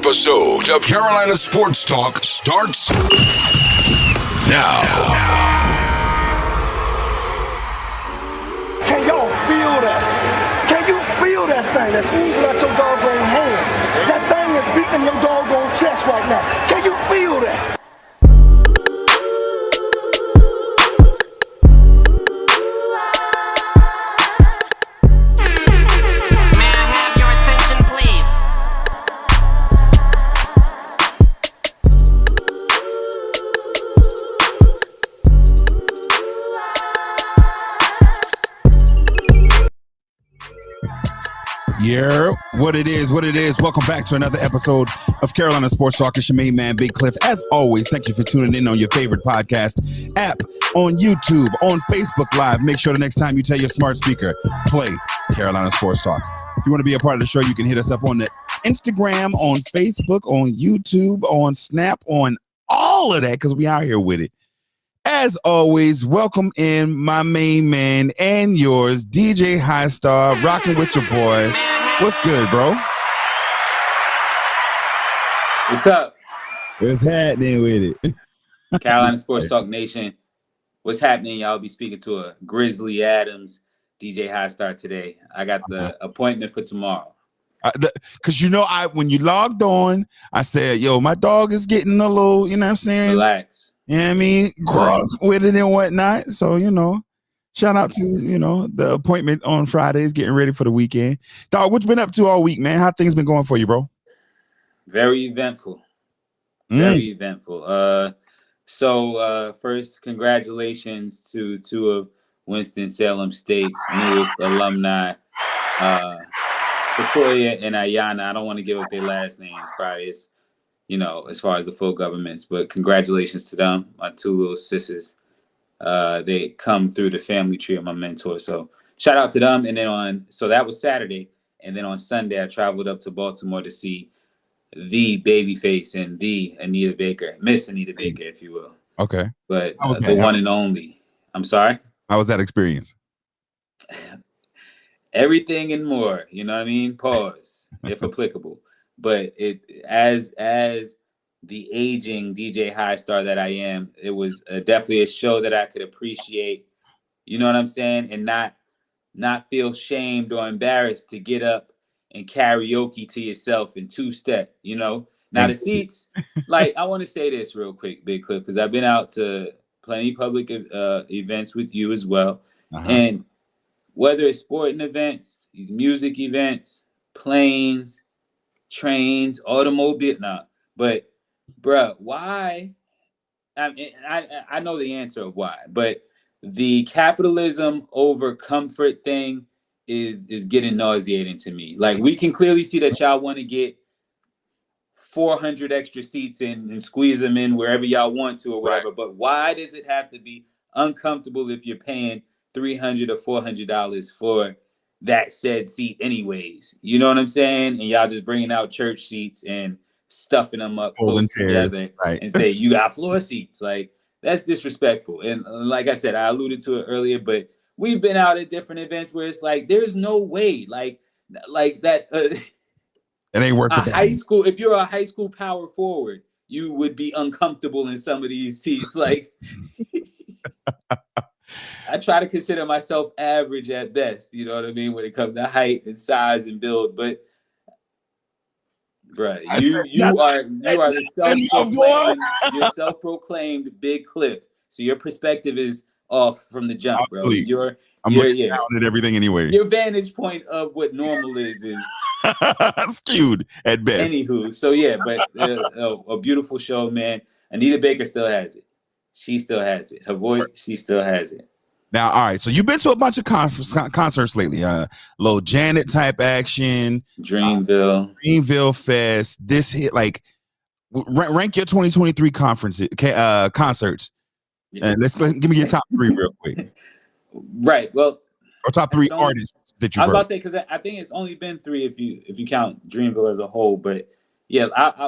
episode of Carolina Sports Talk starts now. Can y'all feel that? Can you feel that thing that's oozing out your doggone hands? That thing is beating your doggone chest right now. Can you feel that? Yeah, what it is. Welcome back to another episode of Carolina Sports Talk. It's your main man, Big Cliff. As always, thank you for tuning in on your favorite podcast app, on YouTube, on Facebook Live. Make sure the next time you tell your smart speaker, play Carolina Sports Talk. If you want to be a part of the show, you can hit us up on the Instagram, on Facebook, on YouTube, on Snap, on all of that, because we out here with it. As always, welcome in my main man and yours, DJ High Star, rocking with your boy. What's good, bro? What's up? What's happening with it? Carolina Sports Talk Nation. What's happening? Y'all be speaking to a Grizzly Adams, DJ High Star today. I got the appointment for tomorrow. Because when you logged on, I said, yo, my dog is getting a little, you know what I'm saying? Relax. You know what I mean? Gross with it and whatnot. So, shout out to, the appointment on Fridays, getting ready for the weekend. Dog, what you been up to all week, man? How things been going for you, bro? Very eventful. Very eventful. So first, congratulations to two of Winston-Salem State's newest alumni, Sequoia and Ayana. I don't want to give up their last names, probably. It's, as far as the full governments, but congratulations to them, my two little sisters. They come through the family tree of my mentor. So shout out to them. And then so that was Saturday. And then on Sunday, I traveled up to Baltimore to see the Babyface and the Anita Baker, Miss Anita Baker, if you will. Okay. But the one and only. I'm sorry? How was that experience? Everything and more, you know what I mean? Pause, if applicable. But as the aging DJ High Star that I am, it was definitely a show that I could appreciate, you know what I'm saying? And not feel shamed or embarrassed to get up and karaoke to yourself in two-step, Now the seats, I want to say this real quick, Big Cliff, because I've been out to plenty public events with you as well. Uh-huh. And whether it's sporting events, these music events, planes, trains, automobile, but bruh, why? I mean, I know the answer of why, but the capitalism over comfort thing is getting nauseating to me. Like, we can clearly see that y'all want to get 400 extra seats and squeeze them in wherever y'all want to or whatever. Right. But why does it have to be uncomfortable if you're paying $300 or $400 for that said seat anyways? You know what I'm saying? And y'all just bringing out church seats and stuffing them up close together, right, and say you got floor seats. Like, that's disrespectful. And like I said, I alluded to it earlier, but we've been out at different events where it's like, there's no way like that. It ain't worth the high school. If you're a high school power forward, you would be uncomfortable in some of these seats. Like, I try to consider myself average at best, you know what I mean, when it comes to height and size and build. But, bruh, you are the self-proclaimed Big Cliff. So your perspective is off from the jump, Absolutely. Bro. I'm looking down at everything anyway. Your vantage point of what normal is skewed at best. Anywho, so yeah, but a beautiful show, man. Anita Baker still has it. She still has it. Her voice, she still has it. Now, all right. So you've been to a bunch of concerts lately. Little Janet type action, Dreamville Fest. This hit rank your 2023 concerts. Yeah. And give me your top three real quick. Right. Well, or top three artists that you've I was heard. about to say, because I think it's only been three if you count Dreamville as a whole. But yeah,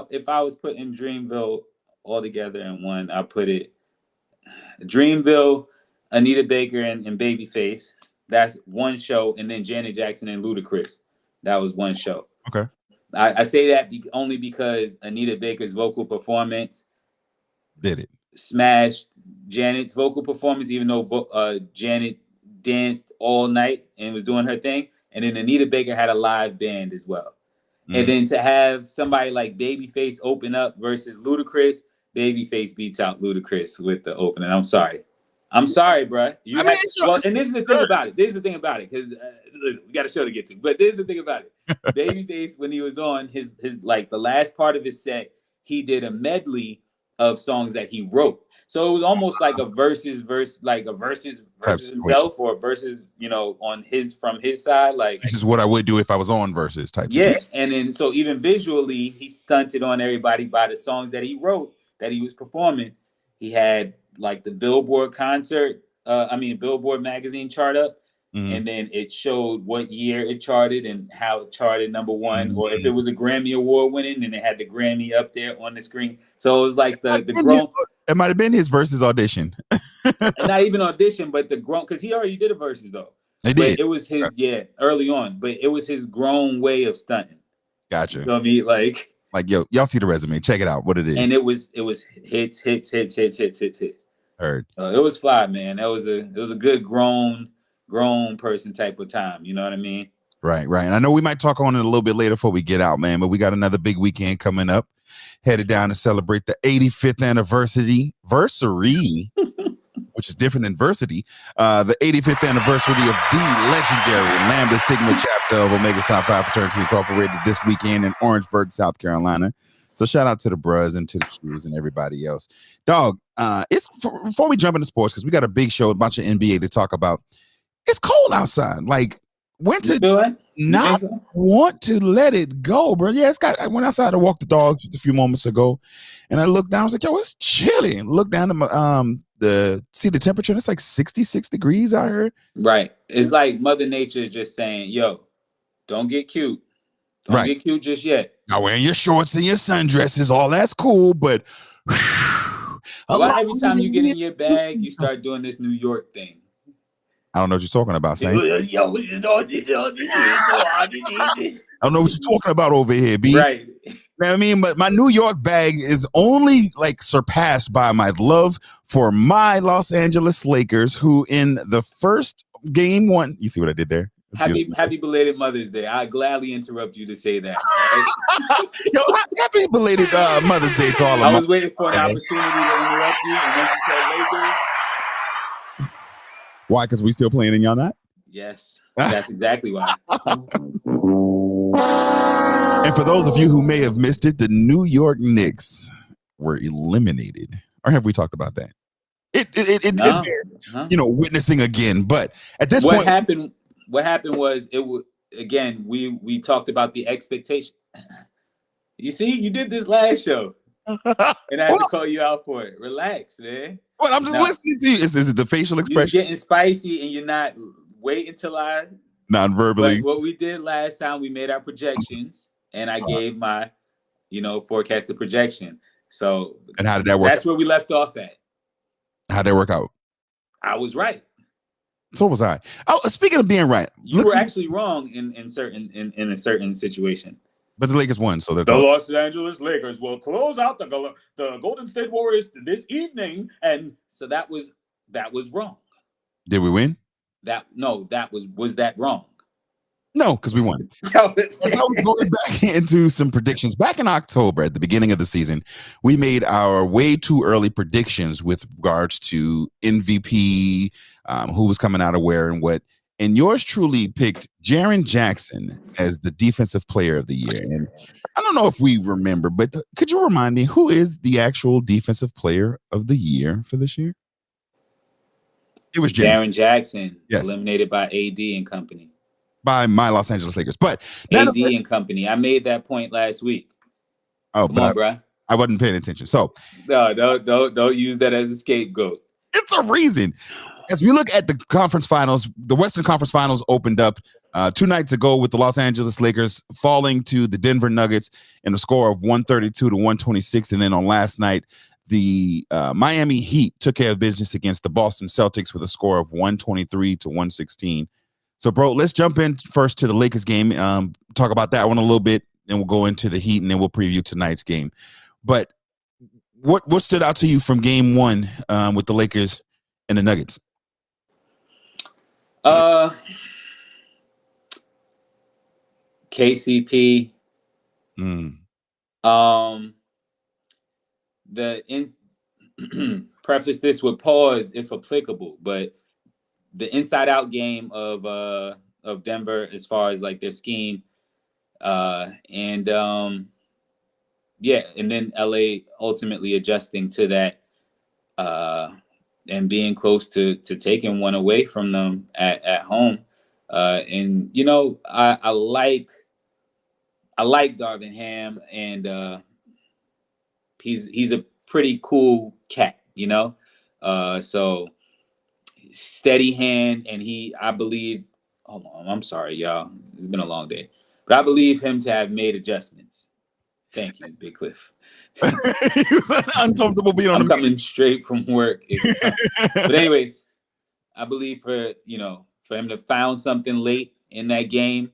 if I was putting Dreamville all together in one, I put it Dreamville, Anita Baker, and Babyface. That's one show, and then Janet Jackson and Ludacris. That was one show. Okay. I say that only because Anita Baker's vocal performance Did it? smashed Janet's vocal performance, even though Janet danced all night and was doing her thing. And then Anita Baker had a live band as well. And then to have somebody like Babyface open up versus Ludacris, Babyface beats out Ludacris with the opening. I'm sorry, bro. And this is the thing about it. Because we got a show to get to. But this is the thing about it. Babyface, when he was on his like the last part of his set, he did a medley of songs that he wrote. So it was almost like a versus himself, or versus, on from his side. Like, this is what I would do if I was on versus type. Yeah, situation. and then so even visually, he stunted on everybody by the songs that he wrote that he was performing. He had like the Billboard Billboard magazine chart up, and then it showed what year it charted and how it charted number one, or if it was a Grammy Award winning, and it had the Grammy up there on the screen. So it was like the grown. It might have been his versus audition. Not even audition, but the grown, because he already did a versus though. He did. It was his early on, but it was his grown way of stunting. Gotcha. You know what I mean? Like yo, y'all see the resume? Check it out. What it is? And it was hits. Heard. It was fly, man. It was a good grown person type of time. You know what I mean? Right. And I know we might talk on it a little bit later before we get out, man. But we got another big weekend coming up. Headed down to celebrate the 85th anniversary, which is different than versity. The 85th anniversary of the legendary Lambda Sigma chapter of Omega Psi Phi Fraternity Incorporated this weekend in Orangeburg, South Carolina. So shout out to the Bruz and to the Qs and everybody else. Dog, before we jump into sports, because we got a big show, a bunch of NBA to talk about. It's cold outside. Like, winter does not want to let it go, bro. Yeah, I went outside to walk the dogs just a few moments ago, and I looked down. I was like, yo, it's chilly. Look down to see the temperature, and it's like 66 degrees out here. Right. It's like Mother Nature is just saying, yo, don't get cute. Don't get cute just yet. Now wearing your shorts and your sundresses, all that's cool, but every time you get in your bag, you start doing this New York thing. I don't know what you're talking about, Saint. I don't know what you're talking about over here, B. Right. You know what I mean? But my New York bag is only like surpassed by my love for my Los Angeles Lakers, who in the first game one, you see what I did there? Happy belated Mother's Day. I gladly interrupt you to say that. Right? Yo, happy belated Mother's Day to all of us. I was waiting for an opportunity to interrupt you, and then you said Lakers. Why? Because we still playing and y'all not? Yes, that's exactly why. And for those of you who may have missed it, the New York Knicks were eliminated. Or have we talked about that? Witnessing again. But at this point, what happened was again, we talked about the expectation. You see, you did this last show. And I had to call you out for it. Relax, man. Well, I'm just listening to you. Is it the facial expression? You're getting spicy and you're not waiting till I non-verbally. What we did last time, we made our projections and I gave my, forecasted projection. So and how did that work? That's where we left off at. How'd that work out? I was right. So was I. Speaking of being right, you were actually wrong in a certain situation. But the Lakers won, so the Los Angeles Lakers will close out the Golden State Warriors this evening, and so that was wrong. Did we win? Was that wrong? No, because we won. I was going back into some predictions. Back in October, at the beginning of the season, we made our way too early predictions with regards to MVP, who was coming out of where and what. And yours truly picked Jaren Jackson as the defensive player of the year. And I don't know if we remember, but could you remind me who is the actual defensive player of the year for this year? It was Jaren Jackson, eliminated by AD and company. By my Los Angeles Lakers. But AD and company. I made that point last week. Oh, come on, bro. I wasn't paying attention. So no, don't use that as a scapegoat. It's a reason. As we look at the conference finals, the Western Conference Finals opened up 2 nights ago with the Los Angeles Lakers falling to the Denver Nuggets in a score of 132-126. And then on last night, the Miami Heat took care of business against the Boston Celtics with a score of 123-116. So, bro, let's jump in first to the Lakers game. Talk about that one a little bit. and we'll go into the Heat, and then we'll preview tonight's game. But what stood out to you from game one with the Lakers and the Nuggets? KCP. Preface this with pause if applicable, but the inside out game of Denver as far as like their scheme, and then LA ultimately adjusting to that, and being close to taking one away from them at home. And you know, I like Darvin Ham, and he's a pretty cool cat, you know. So steady hand, and I believe. Hold on, I'm sorry, y'all. It's been a long day, but I believe him to have made adjustments. Thank you, Big Cliff. He was uncomfortable being on. I'm coming straight from work. But anyways, I believe for him to found something late in that game,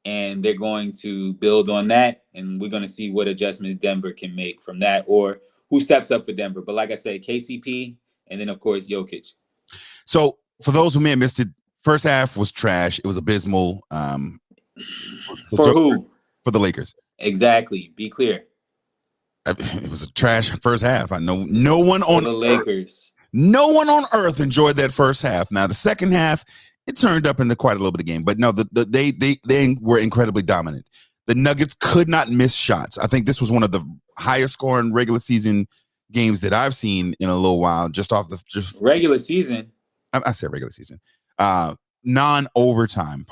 and they're going to build on that, and we're going to see what adjustments Denver can make from that, or who steps up for Denver. But like I said, KCP, and then of course Jokic. So for those who may have missed it, first half was trash. It was abysmal. For who? For the Lakers. Exactly. Be clear. It was a trash first half. I know no one on the Lakers. No one on earth enjoyed that first half. Now the second half, it turned up into quite a little bit of game, but no, they were incredibly dominant. The Nuggets could not miss shots. I think this was one of the highest scoring regular season games that I've seen in a little while. Just regular season. I said regular season. Non-overtime,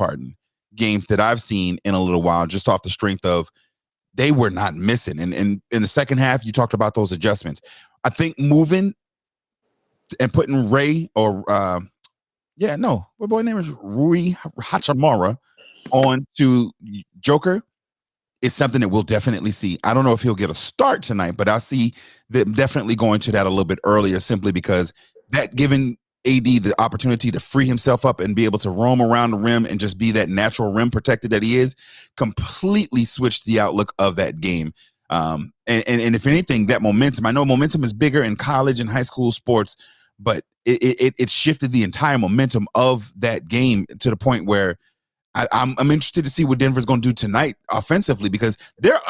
games that I've seen in a little while, just off the strength of they were not missing. And in the second half, you talked about those adjustments. I think moving and putting Ray or what boy name is Rui Hachimura on to Joker is something that we'll definitely see. I don't know if he'll get a start tonight, but I see them definitely going to that a little bit earlier, simply because that giving AD the opportunity to free himself up and be able to roam around the rim and just be that natural rim protector that he is, completely switched the outlook of that game. And if anything, that momentum, I know momentum is bigger in college and high school sports, but it shifted the entire momentum of that game to the point where I'm interested to see what Denver's going to do tonight offensively, because their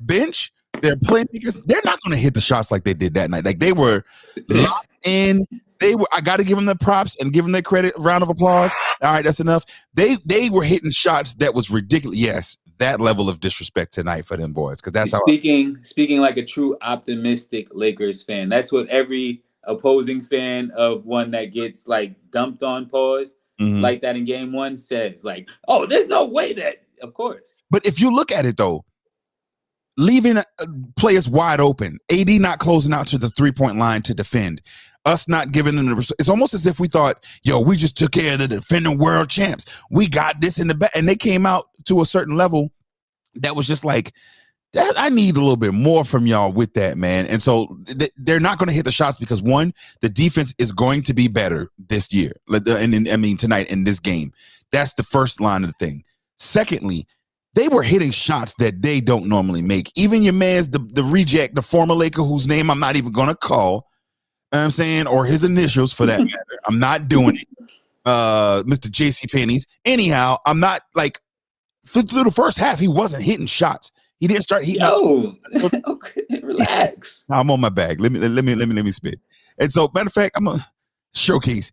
bench, their playmakers, they're not going to hit the shots like they did that night. Like they were locked in. I got to give them the props and give them their credit. Round of applause. All right, that's enough. They were hitting shots that was ridiculous. Yes, that level of disrespect tonight for them boys, because that's speaking like a true optimistic Lakers fan. That's what every opposing fan of one that gets like dumped on pause like that in game one says. Like, oh, there's no way that. Of course. But if you look at it though, leaving players wide open, AD not closing out to the 3-point line to defend, us not giving them it's almost as if we thought, we just took care of the defending world champs. We got this in the back, and they came out to a certain level that was just like, I need a little bit more from y'all with that, man. And so they're not going to hit the shots because, one, the defense is going to be better this year. Tonight in this game. That's the first line of the thing. Secondly, they were hitting shots that they don't normally make. Even your man's the reject, the former Laker, whose name I'm not even going to call, you know what I'm saying, or his initials for that matter. I'm not doing it. Mr. JC Penney's. Anyhow, I'm not like through the first half, he wasn't hitting shots. He didn't start. Okay, relax. I'm on my bag. Let me spit. And so, matter of fact, I'm gonna showcase.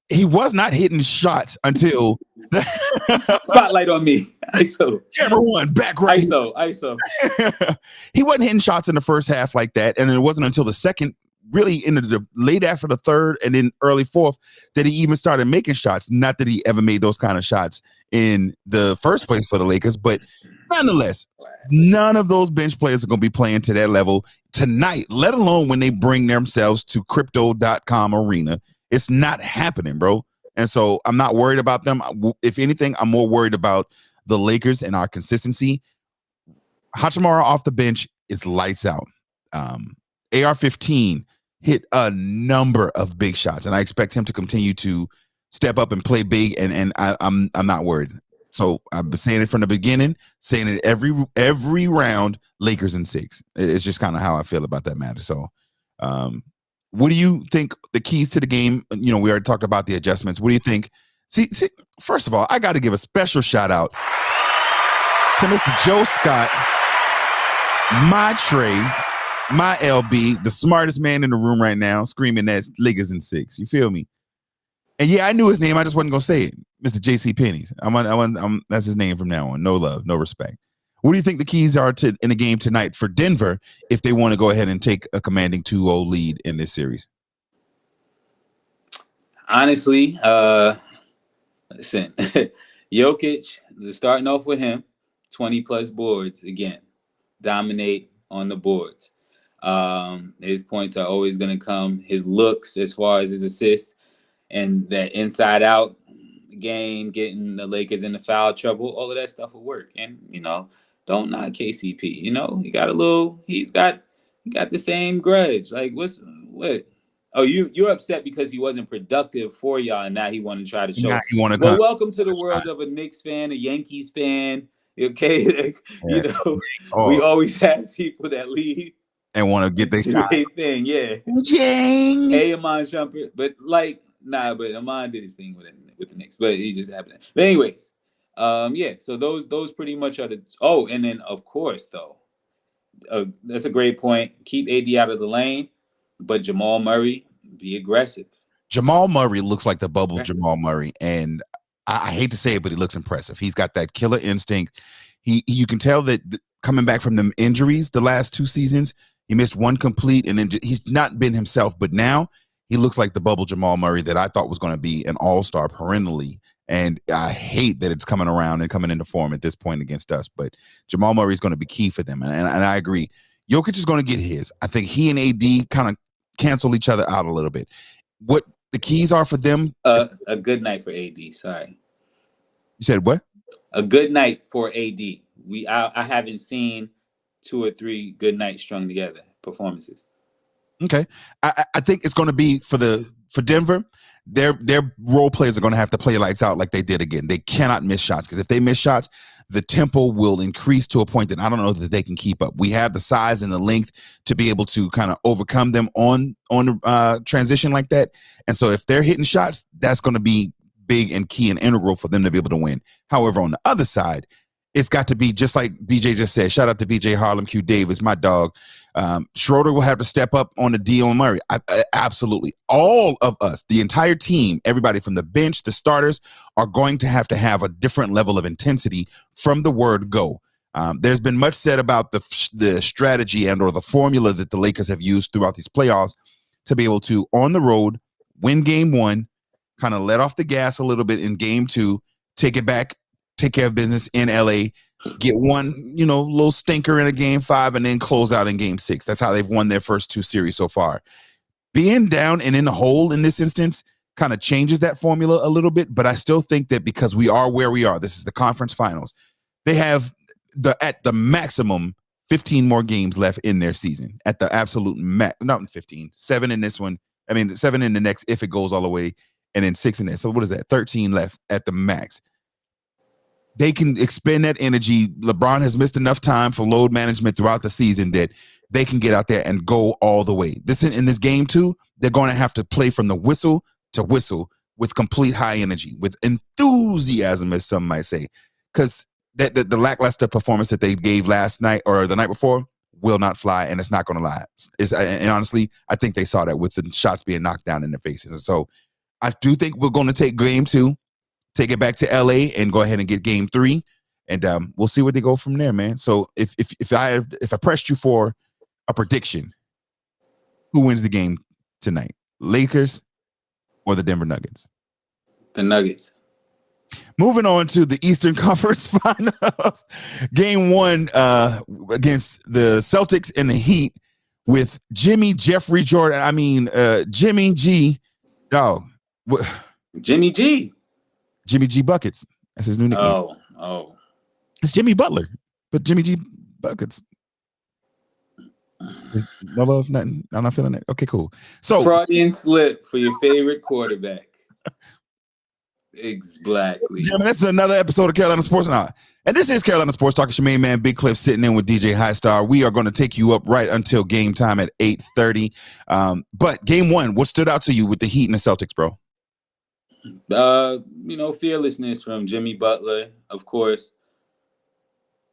He was not hitting shots until spotlight on me. ISO. Camera one, back right. ISO. He wasn't hitting shots in the first half like that, and it wasn't until the second, really into the late after the third and then early fourth, that he even started making shots. Not that he ever made those kind of shots in the first place for the Lakers, but nonetheless, none of those bench players are going to be playing to that level tonight, let alone when they bring themselves to Crypto.com arena. It's not happening, bro. And so I'm not worried about them. If anything, I'm more worried about the Lakers and our consistency. Hachimura off the bench is lights out. AR-15 hit a number of big shots, and I expect him to continue to step up and play big, and I'm not worried. So I've been saying it from the beginning, saying it every round. Lakers in 6. It's just kind of how I feel about that matter. So, what do you think the keys to the game? We already talked about the adjustments. What do you think? See, first of all, I got to give a special shout out to Mr. Joe Scott, my Trey, my LB, the smartest man in the room right now, screaming that Lakers in 6. You feel me? And yeah, I knew his name. I just wasn't gonna say it. Mr. J.C. Penney's. That's his name from now on. No love, no respect. What do you think the keys are in the game tonight for Denver if they want to go ahead and take a commanding 2-0 lead in this series? Honestly, listen, Jokic, starting off with him, 20 plus boards again, dominate on the boards. His points are always going to come. His looks, as far as his assists, and that inside out game, getting the Lakers into foul trouble, all of that stuff will work. And don't knock KCP. He's got the same grudge. Like what? Oh, you're upset because he wasn't productive for y'all, and now he want to try to show. Well, welcome to the world of a Knicks fan, a Yankees fan. Okay, we always have people that leave and want to get their shot. Thing, yeah. Jang. Hey, Amon Shumpert, but but Amon did his thing with the Knicks, but he just happened. But anyways, so those pretty much are the. Oh, and then of course though, that's a great point. Keep AD out of the lane, but Jamal Murray, be aggressive. Jamal Murray looks like the bubble Jamal Murray, and I hate to say it, but he looks impressive. He's got that killer instinct. You can tell that coming back from the injuries the last 2 seasons, he missed one complete, and then he's not been himself. But now he looks like the bubble Jamal Murray that I thought was going to be an all-star perennially. And I hate that it's coming around and coming into form at this point against us. But Jamal Murray is going to be key for them. And I agree. Jokic is going to get his. I think he and AD kind of cancel each other out a little bit. What the keys are for them? A good night for AD. Sorry. You said what? A good night for AD. I haven't seen 2 or 3 good nights strung together performances. Okay. I think it's going to be for Denver. Their role players are going to have to play lights out like they did again. They cannot miss shots, because if they miss shots, the tempo will increase to a point that I don't know that they can keep up. We have the size and the length to be able to kind of overcome them on transition like that. And so if they're hitting shots, that's going to be big and key and integral for them to be able to win. However, on the other side, it's got to be just like BJ just said. Shout out to BJ Harlem Q Davis, my dog. Schroeder will have to step up on the D on Murray. Absolutely. All of us, the entire team, everybody from the bench, the starters, are going to have a different level of intensity from the word go. There's been much said about the strategy and or the formula that the Lakers have used throughout these playoffs to be able to, on the road, win game 1, kind of let off the gas a little bit in game 2, take it back, take care of business in LA, get one, little stinker in a game 5, and then close out in game 6. That's how they've won their first 2 series so far. Being down and in the hole in this instance kind of changes that formula a little bit, but I still think that because we are where we are, this is the conference finals, they have at the maximum 15 more games left in their season. At the absolute not 15, 7 in this one. 7 in the next if it goes all the way, and then 6 in there. So what is that? 13 left at the max. They can expend that energy. LeBron has missed enough time for load management throughout the season that they can get out there and go all the way. In this game 2, they're going to have to play from the whistle to whistle with complete high energy, with enthusiasm, as some might say, because the lackluster performance that they gave last night or the night before will not fly, and it's not going to lie. And honestly, I think they saw that with the shots being knocked down in their faces. And so I do think we're going to take game 2, take it back to LA, and go ahead and get game 3, and we'll see where they go from there, man. So if I pressed you for a prediction, who wins the game tonight, Lakers or the Denver Nuggets? The Nuggets. Moving on to the Eastern Conference Finals, game 1 against the Celtics and the Heat with Jimmy Jeffrey Jordan. Jimmy G, dog. Jimmy G. Jimmy G Buckets. That's his new nickname. Oh. It's Jimmy Butler, but Jimmy G Buckets. No love, nothing. I'm not feeling it. Okay, cool. So Freudian slip for your favorite quarterback. Exactly. Gentlemen, that's been another episode of Carolina Sports Now. And this is Carolina Sports Talk. It's your main man, Big Cliff, sitting in with DJ Highstar. We are going to take you up right until game time at 8:30. But game one, what stood out to you with the Heat and the Celtics, bro? Fearlessness from Jimmy Butler, of course.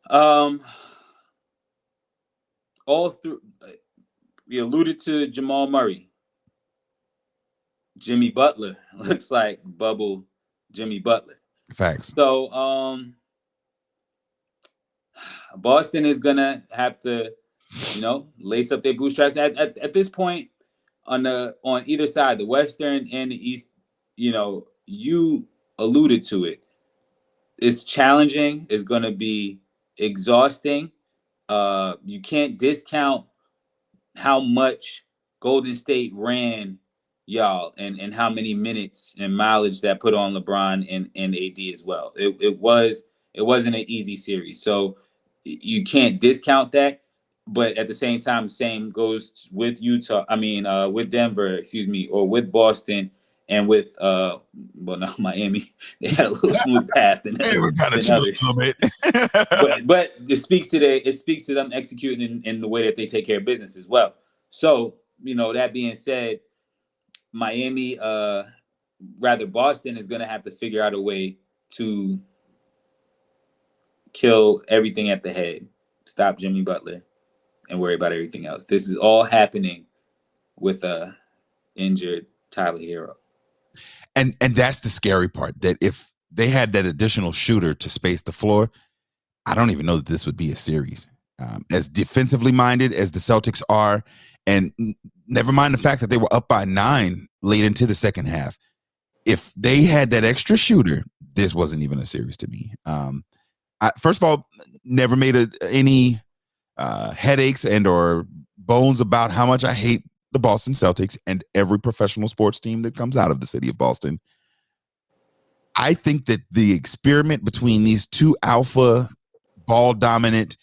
All through, we alluded to Jamal Murray. Jimmy Butler looks like bubble Jimmy Butler. Facts. So, Boston is gonna have to, lace up their bootstraps. At this point, on either side, the Western and the East, you alluded to it. It's challenging. It's gonna be exhausting. You can't discount how much Golden State ran y'all and how many minutes and mileage that put on LeBron and AD as well. It wasn't an easy series. So you can't discount that. But at the same time, same goes with with Denver, or with Boston and with not Miami. They had a little smooth path than others. but it speaks to them executing in the way that they take care of business as well. So, that being said, Boston is going to have to figure out a way to kill everything at the head, stop Jimmy Butler, and worry about everything else. This is all happening with a injured Tyler Hero. And that's the scary part, that if they had that additional shooter to space the floor, I don't even know that this would be a series. As defensively minded as the Celtics are, and never mind the fact that they were up by 9 late into the second half. If they had that extra shooter, this wasn't even a series to me. First of all, never made any headaches and or bones about how much I hate the Boston Celtics and every professional sports team that comes out of the city of Boston. I think that the experiment between these two alpha ball dominant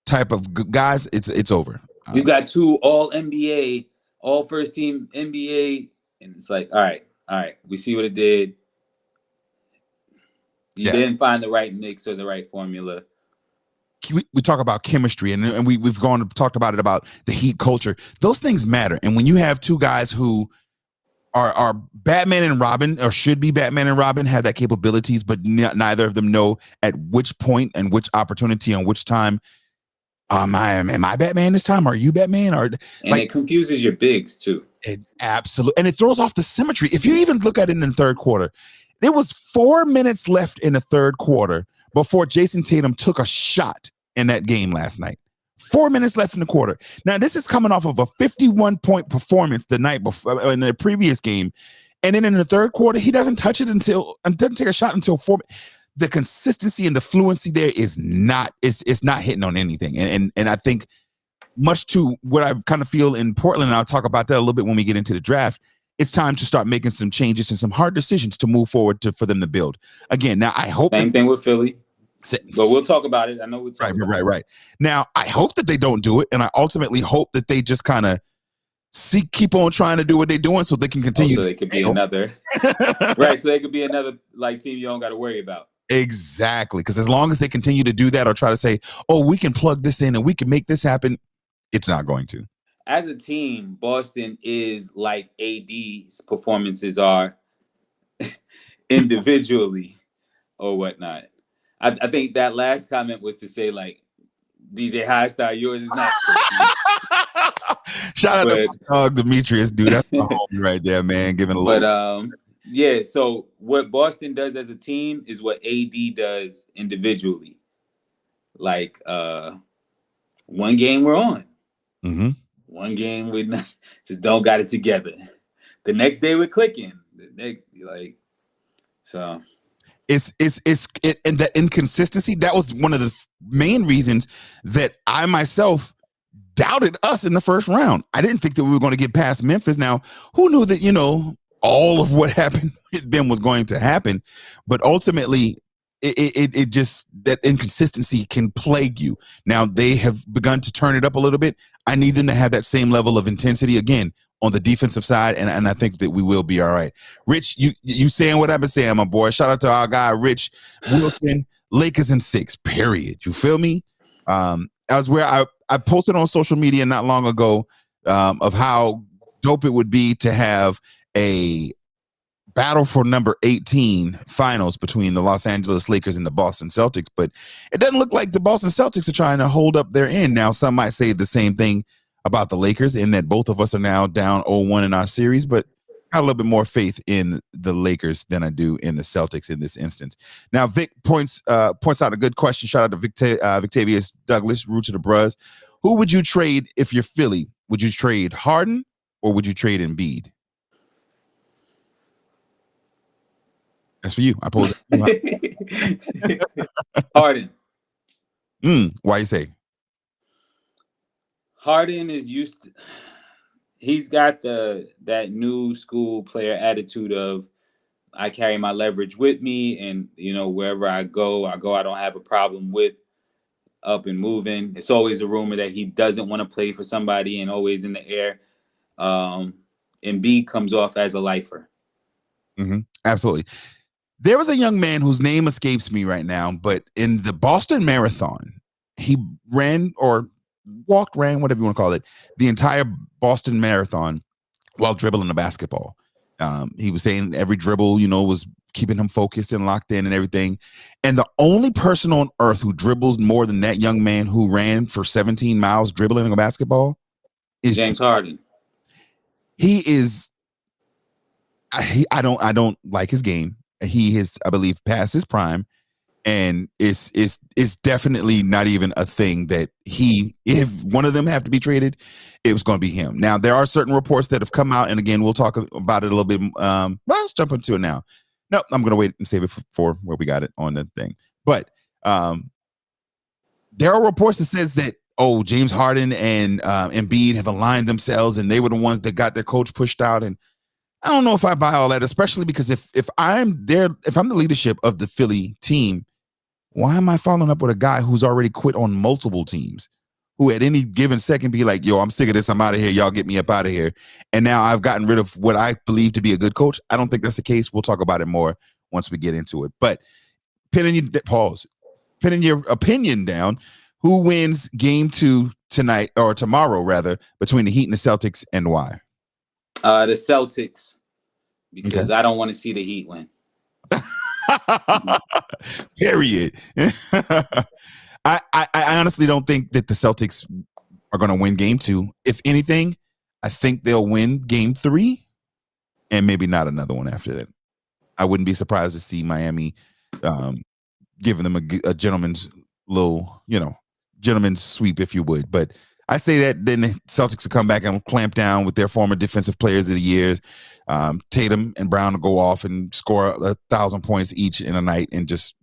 type of guys, it's over. We've got 2 all NBA, all first team NBA, and it's like, all right, we see what it did. You didn't find the right mix or the right formula. We talk about chemistry, and we've talked about it, about the Heat culture. Those things matter. And when you have 2 guys who are Batman and Robin, or should be Batman and Robin, have that capabilities, but neither of them know at which point and which opportunity and which time. Am I Batman this time? Are you Batman? It confuses your bigs too. Absolutely. And it throws off the symmetry. If you even look at it in the third quarter, there was 4 minutes left in the third quarter before Jason Tatum took a shot in that game last night. 4 minutes left in the quarter. Now, this is coming off of a 51-point performance the night before in the previous game. And then in the third quarter, he doesn't touch it doesn't take a shot until 4 minutes. The consistency and the fluency there is not hitting on anything. And I think much to what I kind of feel in Portland, and I'll talk about that a little bit when we get into the draft, it's time to start making some changes and some hard decisions to move forward for them to build. Again, now I hope... Same thing with Philly. But we'll talk about it. I know we'll talk about it. Right. Now, I hope that they don't do it, and I ultimately hope that they just kind of keep on trying to do what they're doing so they can continue. So they could be another... Right, so they could be another team you don't got to worry about. Exactly, because as long as they continue to do that or try to say, oh, we can plug this in and we can make this happen, it's not going to. As a team, Boston is like AD's performances are individually or whatnot. I think that last comment was to say, like, DJ Highstar, yours is not. Shout out to my dog Demetrius, dude. That's my homie right there, man. Giving a little. Yeah, so what Boston does as a team is what AD does individually. Like, one game we're on. Mm-hmm. One game we just don't got it together. The next day we're clicking. So. It's and that inconsistency, that was one of the main reasons that I myself doubted us in the first round. I didn't think that we were going to get past Memphis. Now, who knew that, all of what happened then was going to happen? But ultimately, it just, that inconsistency can plague you. Now, they have begun to turn it up a little bit. I need them to have that same level of intensity. Again, on the defensive side, and I think that we will be all right. Rich, you saying what I've been saying, my boy. Shout out to our guy, Rich Wilson. Lakers in 6, period. You feel me? As where I posted on social media not long ago of how dope it would be to have a battle for number 18 finals between the Los Angeles Lakers and the Boston Celtics, but it doesn't look like the Boston Celtics are trying to hold up their end. Now, some might say the same thing about the Lakers in that both of us are now down 0-1 in our series, but I got a little bit more faith in the Lakers than I do in the Celtics in this instance. Now, Vic points out a good question. Shout out to Victavius Douglas, Root to the Bruz. Who would you trade if you're Philly? Would you trade Harden or would you trade Embiid? That's for you. I pulled it. Harden. Why you say? Harden is used to, he's got that new school player attitude of I carry my leverage with me, and wherever I go, I don't have a problem with up and moving. It's always a rumor that he doesn't want to play for somebody and always in the air. Embiid comes off as a lifer. Absolutely. There was a young man whose name escapes me right now, but in the Boston Marathon, he ran, whatever you want to call it, the entire Boston Marathon while dribbling a basketball. He was saying every dribble, was keeping him focused and locked in and everything. And the only person on earth who dribbles more than that young man who ran for 17 miles dribbling a basketball is James Harden. He is. I don't like his game. He has, I believe, passed his prime, and it's definitely not even a thing that if one of them have to be traded, it was going to be him. Now, there are certain reports that have come out, and again, we'll talk about it a little bit. Let's jump into it now. No, I'm going to wait and save it for where we got it on the thing. But there are reports that says that, James Harden and Embiid have aligned themselves, and they were the ones that got their coach pushed out, and I don't know if I buy all that, especially because if I'm the leadership of the Philly team, why am I following up with a guy who's already quit on multiple teams, who at any given second be like, yo, I'm sick of this, I'm out of here, y'all get me up out of here. And now I've gotten rid of what I believe to be a good coach. I don't think that's the case. We'll talk about it more once we get into it. But pinning your opinion down, who wins game 2 tonight, or tomorrow rather, between the Heat and the Celtics, and why? The Celtics, because okay. I don't want to see the Heat win. Period. I honestly don't think that the Celtics are going to win game 2. If anything, I think they'll win game 3 and maybe not another one after that. I wouldn't be surprised to see Miami giving them a gentleman's sweep, if you would. But I say that then the Celtics will come back and clamp down with their former defensive players of the years. Tatum and Brown will go off and score 1,000 points each in a night and just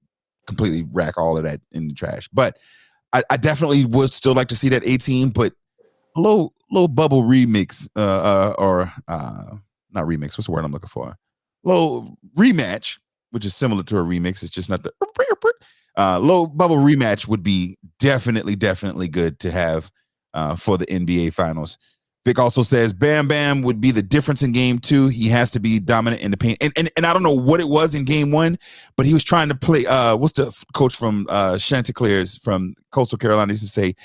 completely rack all of that in the trash. But I definitely would still like to see that 18, but a little bubble remix or not remix. What's the word I'm looking for? Little rematch, which is similar to a remix. It's just not the low bubble rematch would be definitely good to have for the NBA Finals. Vic also says Bam Bam would be the difference in game 2. He has to be dominant in the paint. And I don't know what it was in game 1, but he was trying to play. What's the coach from Chanticleers from Coastal Carolina used to say?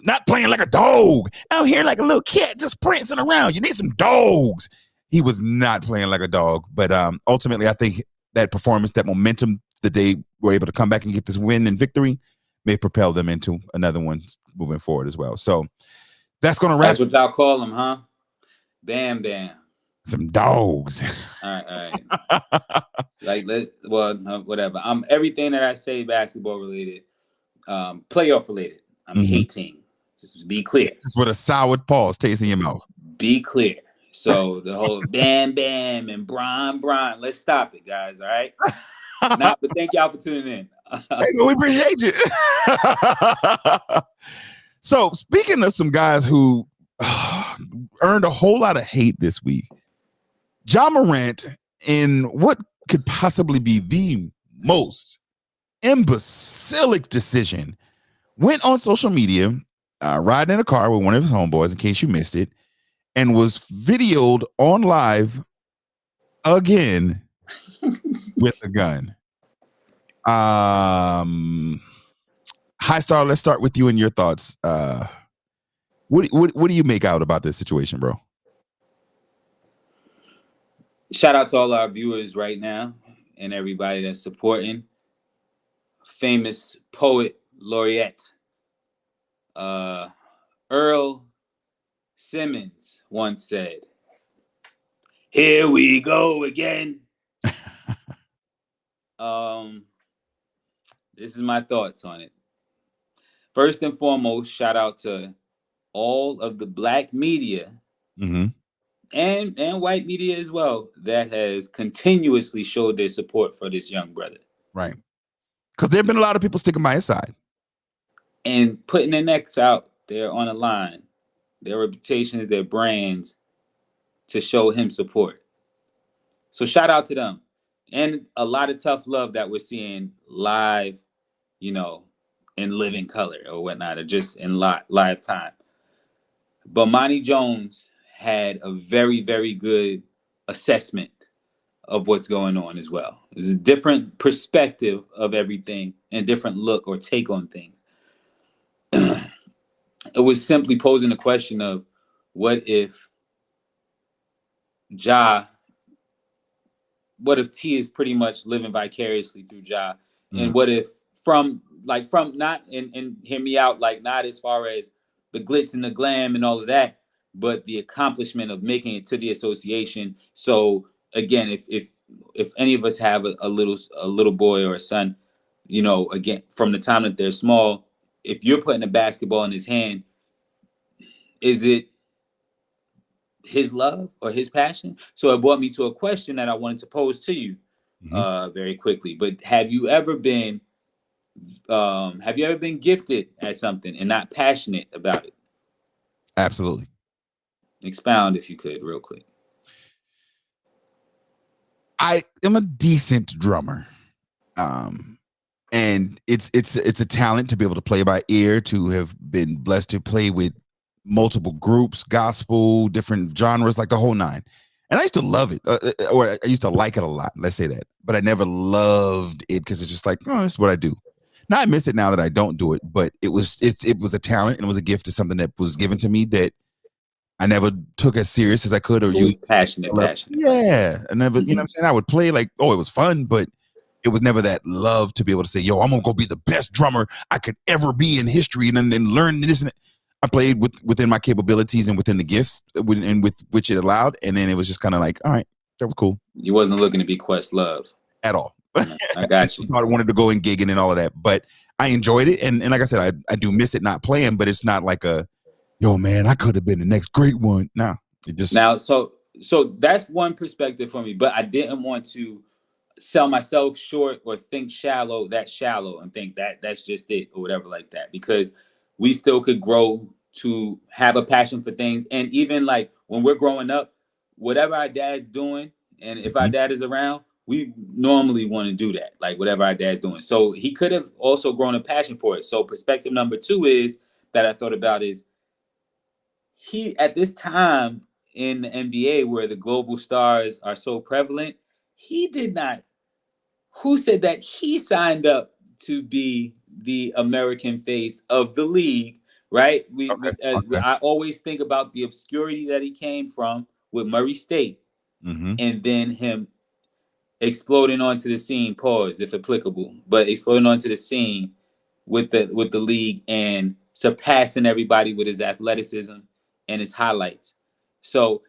Not playing like a dog out here like a little cat just prancing around. You need some dogs. He was not playing like a dog. But ultimately, I think that performance, that momentum that they were able to come back and get this win and victory may propel them into another one moving forward as well. So that's going to wrap. That's what y'all call them, huh? Bam, bam. Some dogs. All right. Whatever. Everything that I say basketball related, playoff related. I'm hating. Just be clear. Just with a sour pause taste in your mouth. Be clear. So the whole Bam Bam and Bron, let's stop it, guys. All right. But thank y'all for tuning in. Hey, we appreciate you. So speaking of some guys who earned a whole lot of hate this week, Ja Morant, in what could possibly be the most imbecilic decision, went on social media, riding in a car with one of his homeboys, in case you missed it, and was videoed on live again with a gun. High Star, let's start with you and your thoughts. What do you make out about this situation, bro? Shout out to all our viewers right now and everybody that's supporting. Famous poet laureate Earl Simmons once said, "Here we go again." This is my thoughts on it. First and foremost, shout out to all of the black media and white media as well that has continuously showed their support for this young brother. Right. Because there have been a lot of people sticking by his side. And putting their necks out there on the line, their reputations, their brands, to show him support. So shout out to them. And a lot of tough love that we're seeing live, you know, in living color or whatnot, or just in live time. But Monty Jones had a very, very good assessment of what's going on as well. There's a different perspective of everything and a different look or take on things. It was simply posing the question of, what if T is pretty much living vicariously through Ja? And what if from not, and hear me out, like not as far as the glitz and the glam and all of that, but the accomplishment of making it to the association. So again, if any of us have a little boy or a son, you know, again, from the time that they're small, if you're putting a basketball in his hand, is it his love or his passion? So it brought me to a question that I wanted to pose to you very quickly. But have you ever been gifted at something and not passionate about it? Absolutely. Expound if you could, real quick. I am a decent drummer. And it's a talent to be able to play by ear, to have been blessed to play with multiple groups, gospel, different genres, like the whole nine. And I used to love it, or I used to like it a lot. Let's say that, but I never loved it because it's just like, oh, this is what I do. Now I miss it now that I don't do it, but it was a talent and it was a gift to something that was given to me that I never took as serious as I could or used. Passionate. Yeah, I never, you know what I'm saying? I would play like, oh, it was fun, but it was never that love to be able to say, yo, I'm gonna go be the best drummer I could ever be in history, and then learn this and that. I played within my capabilities and within the gifts and with which it allowed, and then it was just kind of like, all right, that was cool. You wasn't looking to be Questlove at all. I got you. I wanted to go and gigging and all of that, but I enjoyed it, and like I said, I do miss it not playing, but it's not like a, yo man, I could have been the next great one. No, it just now. So that's one perspective for me, but I didn't want to sell myself short or think shallow and think that's just it or whatever like that, because we still could grow to have a passion for things. And even like when we're growing up, whatever our dad's doing, and if our dad is around, we normally want to do that, like whatever our dad's doing. So he could have also grown a passion for it. So perspective number two is that I thought about is, he, at this time in the NBA where the global stars are so prevalent, he did not. Who said that he signed up to be the American face of the league, right? I always think about the obscurity that he came from with Murray State, and then him exploding onto the scene, pause if applicable, but exploding onto the scene with the league and surpassing everybody with his athleticism and his highlights. So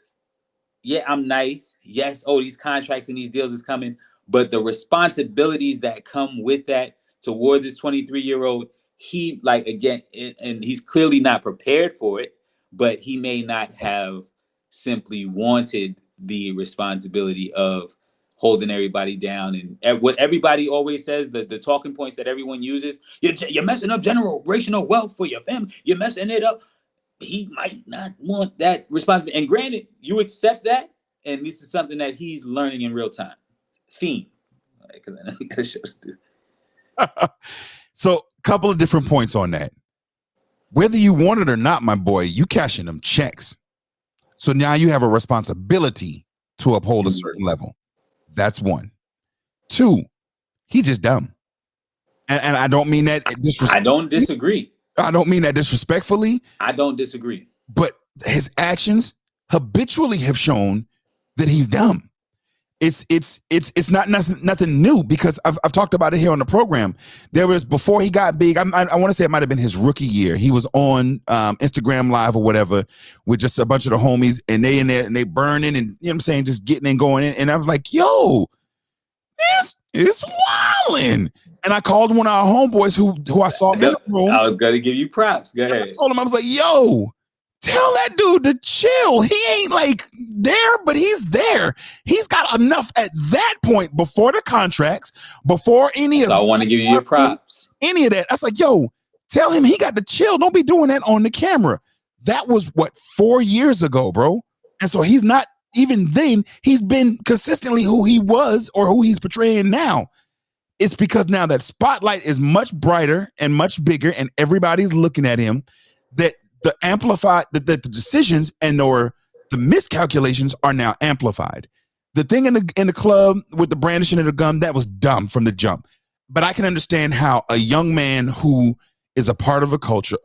yeah, I'm nice. Yes, these contracts and these deals is coming, but the responsibilities that come with that toward this 23-year-old, he, like, again, and he's clearly not prepared for it, but he may not have simply wanted the responsibility of holding everybody down. And what everybody always says, the talking points that everyone uses, you're messing up generational wealth for your family. You're messing it up. He might not want that responsibility. And granted, you accept that, and this is something that he's learning in real time. Theme. So a couple of different points on that. Whether you want it or not, my boy, you cashing them checks. So now you have a responsibility to uphold a certain level. That's one. Two, he just dumb. And I don't mean that I don't disagree. I don't mean that disrespectfully. I don't disagree. But his actions habitually have shown that he's dumb. It's not nothing new, because I've talked about it here on the program. There was, before he got big, I want to say it might have been his rookie year. He was on Instagram Live or whatever with just a bunch of the homies, and they in there and they burning, and you know what I'm saying, just getting and going in. And I was like, yo, it's wildin'. And I called one of our homeboys who I saw in the room. I was gonna give you props. Go ahead. I told him, I was like, yo, tell that dude to chill. He ain't like there, but he's there. He's got enough at that point, before the contracts, before any of I want to give you your props. Any of that. I was like, yo, tell him he got to chill. Don't be doing that on the camera. That was what, 4 years ago, bro. And so he's not, even then, he's been consistently who he was or who he's portraying now. It's because now that spotlight is much brighter and much bigger, and everybody's looking at him, that the decisions or the miscalculations are now amplified. The thing in the club with the brandishing of the gun, that was dumb from the jump. But I can understand how a young man who is a part of the culture,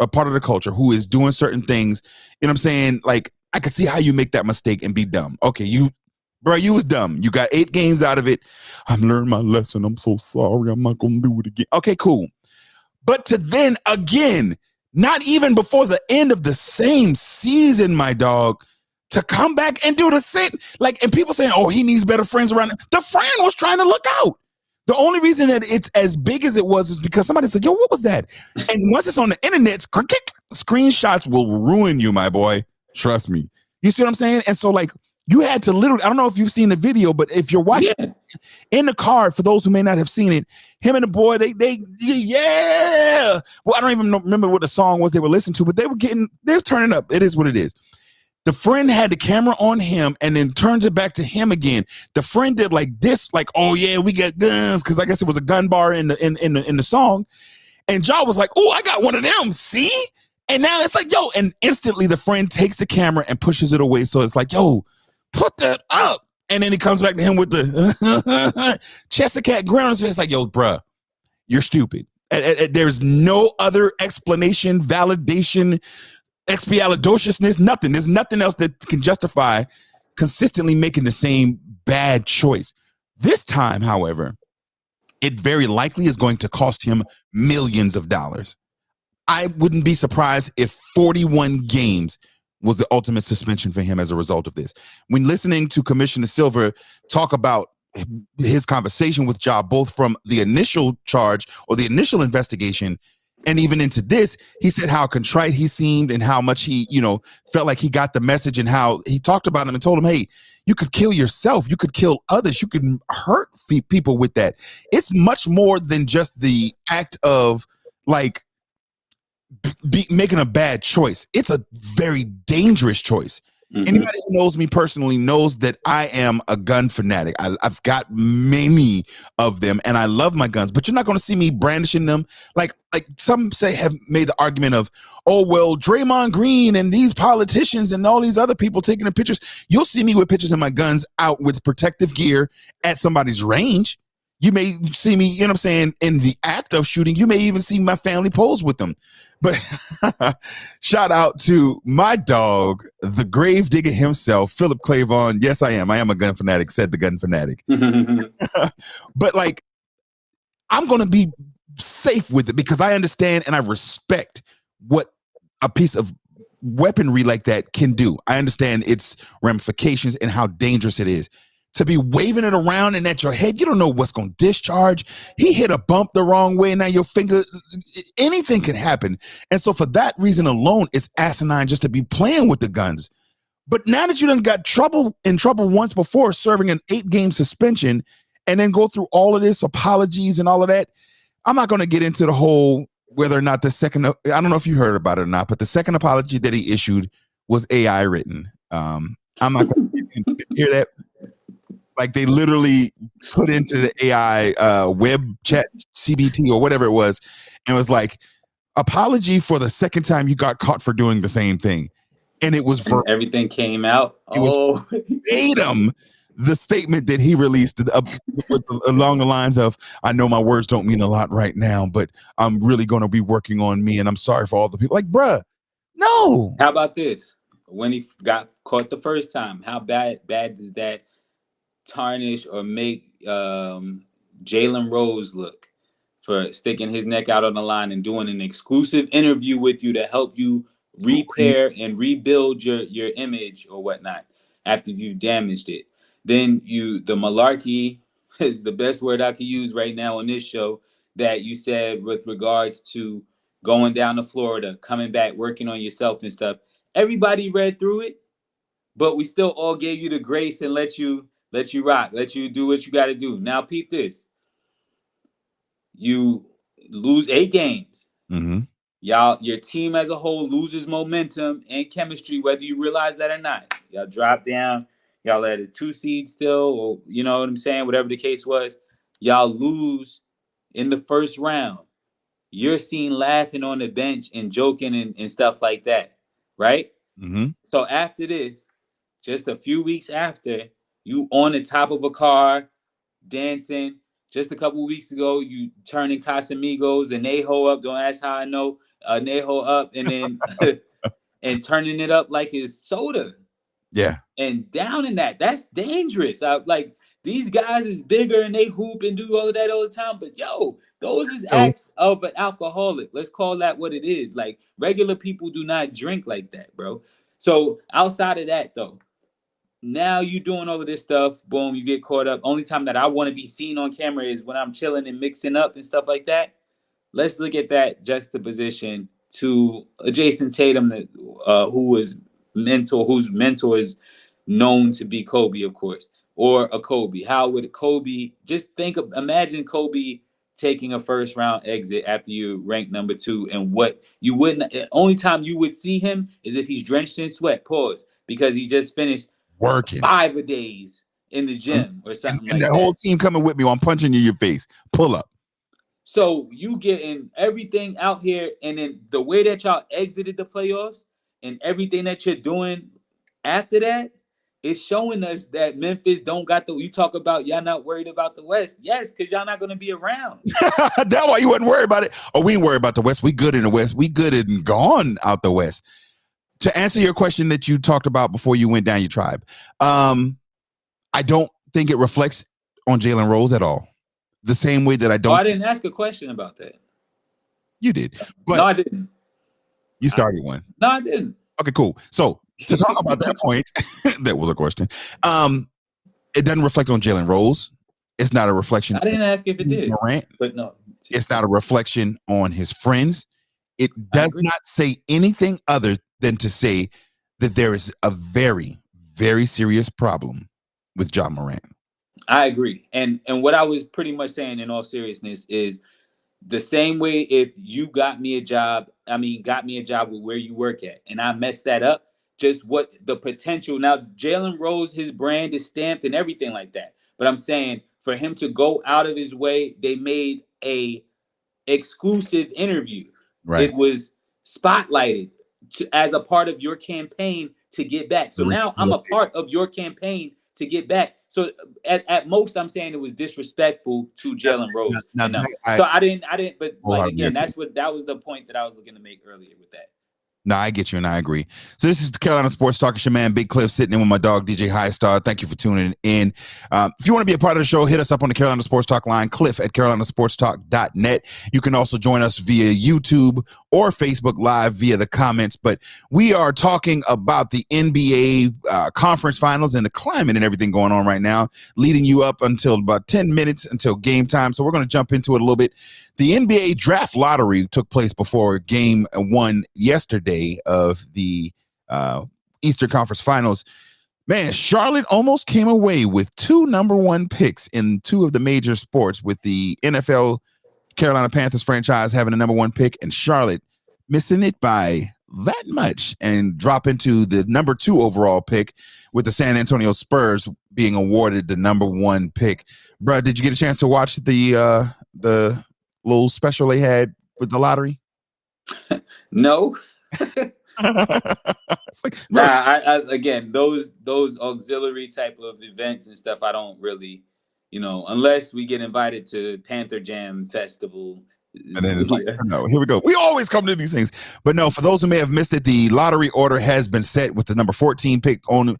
who is doing certain things, you know what I'm saying? Like, I can see how you make that mistake and be dumb. Okay, you was dumb. You got 8 games out of it. I've learned my lesson. I'm so sorry. I'm not gonna do it again. Okay, cool. But to then again, not even before the end of the same season, my dog, to come back and do the same, like, and people saying, oh, he needs better friends around him. The friend was trying to look out. The only reason that it's as big as it was is because somebody said, yo, what was that? And once it's on the internet, screenshots will ruin you, my boy. Trust me. You see what I'm saying? And so, like, you had to literally, I don't know if you've seen the video, but if you're watching in the car, for those who may not have seen it, him and the boy, they yeah. Well, I don't even remember what the song was they were listening to, but they were turning up. It is what it is. The friend had the camera on him and then turns it back to him again. The friend did like this, like, oh yeah, we got guns, because I guess it was a gun bar in the song. And Ja was like, oh, I got one of them. See? And now it's like, yo, and instantly the friend takes the camera and pushes it away. So it's like, yo, put that up. And then he comes back to him with the Chester Cat ground. So it's like, yo, bruh, you're stupid. There's no other explanation, validation, expialidociousness, nothing. There's nothing else that can justify consistently making the same bad choice. This time, however, it very likely is going to cost him millions of dollars. I wouldn't be surprised if 41 games was the ultimate suspension for him as a result of this. When listening to Commissioner Silver talk about his conversation with Ja, both from the initial charge or the initial investigation and even into this, he said how contrite he seemed and how much he, felt like he got the message, and how he talked about him and told him, hey, you could kill yourself. You could kill others. You could hurt people with that. It's much more than just the act of like making a bad choice. It's a very dangerous choice. Mm-hmm. Anybody who knows me personally knows that I am a gun fanatic. I've got many of them and I love my guns, but you're not going to see me brandishing them. Like some have made the argument of, oh, well, Draymond Green and these politicians and all these other people taking the pictures. You'll see me with pictures of my guns out with protective gear at somebody's range. You may see me, in the act of shooting. You may even see my family pose with them. But shout out to my dog, the grave digger himself, Philip Clavon. Yes, I am. I am a gun fanatic, said the gun fanatic. But like, I'm going to be safe with it because I understand and I respect what a piece of weaponry like that can do. I understand its ramifications and how dangerous it is. To be waving it around and at your head, you don't know what's going to discharge. He hit a bump the wrong way. Now your finger, anything can happen. And so for that reason alone, it's asinine just to be playing with the guns. But now that you done got in trouble once before, serving an 8-game suspension, and then go through all of this apologies and all of that, I'm not going to get into the whole whether or not the second, I don't know if you heard about it or not, but the second apology that he issued was AI written. I'm not going to hear that. Like they literally put into the AI web chat CBT or whatever it was, and it was like, apology for the second time you got caught for doing the same thing. And it was Everything came out. verbatim the statement that he released along the lines of, I know my words don't mean a lot right now, but I'm really going to be working on me, and I'm sorry for all the people. Like, bruh, no. How about this? When he got caught the first time, how bad does that tarnish or make Jalen Rose look for sticking his neck out on the line and doing an exclusive interview with you to help you repair and rebuild your image or whatnot after you damaged it? Then the malarkey is the best word I could use right now on this show that you said with regards to going down to Florida, coming back, working on yourself and stuff. Everybody read through it, but we still all gave you the grace and let you rock, let you do what you got to do. Now, peep this. You lose 8 games. Mm-hmm. Your team as a whole loses momentum and chemistry, whether you realize that or not. Y'all drop down. Y'all at a 2 seed still, or you know what I'm saying? Whatever the case was, y'all lose in the first round. You're seen laughing on the bench and joking and stuff like that, right? Mm-hmm. So after this, just a few weeks after, you on the top of a car, dancing. Just a couple of weeks ago, you turning Casamigos and Neho up. Don't ask how I know. Neho up, and then and turning it up like it's soda. Yeah. And down in that, that's dangerous. Like these guys is bigger and they hoop and do all of that all the time. But yo, those is acts of an alcoholic. Let's call that what it is. Like regular people do not drink like that, bro. So outside of that, though, now you doing all of this stuff. Boom, you get caught up. Only time that I want to be seen on camera is when I'm chilling and mixing up and stuff like that. Let's look at that juxtaposition to a Jason Tatum, whose mentor is known to be Kobe, of course, or a Kobe. How would Kobe imagine Kobe taking a first round exit after you rank number 2, and what you wouldn't, only time you would see him is if he's drenched in sweat, because he just finished working 5 days in the gym or something and like the that. whole team coming with me while I'm punching you in your face. Pull up. So you getting everything out here, and then the way that y'all exited the playoffs and everything that you're doing after that is showing us that Memphis don't got you talk about y'all not worried about the West. Yes, because y'all not going to be around. That's why you wasn't worried about it. Oh, we ain't worried about the West. We good in the West. We good and gone out the West. To answer your question that you talked about before you went down your tribe, I don't think it reflects on Jalen Rose at all. The same way that I don't. I didn't ask a question about that. You did. But no, I didn't. You started one. No, I didn't. Okay, cool. So to talk about that point, that was a question. It doesn't reflect on Jalen Rose. It's not a reflection. I didn't ask if it did. Morant. But no. It's not a reflection on his friends. It does not say anything other than to say that there is a very, very serious problem with Ja Morant. I agree. And what I was pretty much saying in all seriousness is the same way if you got me a job with where you work at and I messed that up, just what the potential. Now, Jalen Rose, his brand is stamped and everything like that. But I'm saying for him to go out of his way, they made a exclusive interview. Right. It was spotlighted as a part of your campaign to get back. So now I'm a part of your campaign to get back. So at most, I'm saying it was disrespectful to Jalen Rose. So I didn't. But like again, that was the point that I was looking to make earlier with that. No, I get you and I agree. So this is the Carolina Sports Talk. It's your man, Big Cliff, sitting in with my dog, DJ High Star. Thank you for tuning in. If you want to be a part of the show, hit us up on the Carolina Sports Talk line, cliff@carolinasportstalk.net. You can also join us via YouTube or Facebook Live via the comments. But we are talking about the NBA conference finals and the climate and everything going on right now, leading you up until about 10 minutes until game time. So we're going to jump into it a little bit. The NBA draft lottery took place before game 1 yesterday of the Eastern Conference Finals. Man, Charlotte almost came away with 2 number 1 picks in 2 of the major sports, with the NFL Carolina Panthers franchise having a number 1 pick and Charlotte missing it by that much and dropping to the number 2 overall pick, with the San Antonio Spurs being awarded the number 1 pick. Bruh, did you get a chance to watch the little special they had with the lottery? No. It's like, bro, Nah, I again those auxiliary type of events and stuff. I don't really, unless we get invited to Panther Jam Festival. and then it's like, no, here we go. We always come to these things. But no, for those who may have missed it, the lottery order has been set with the number 14 pick on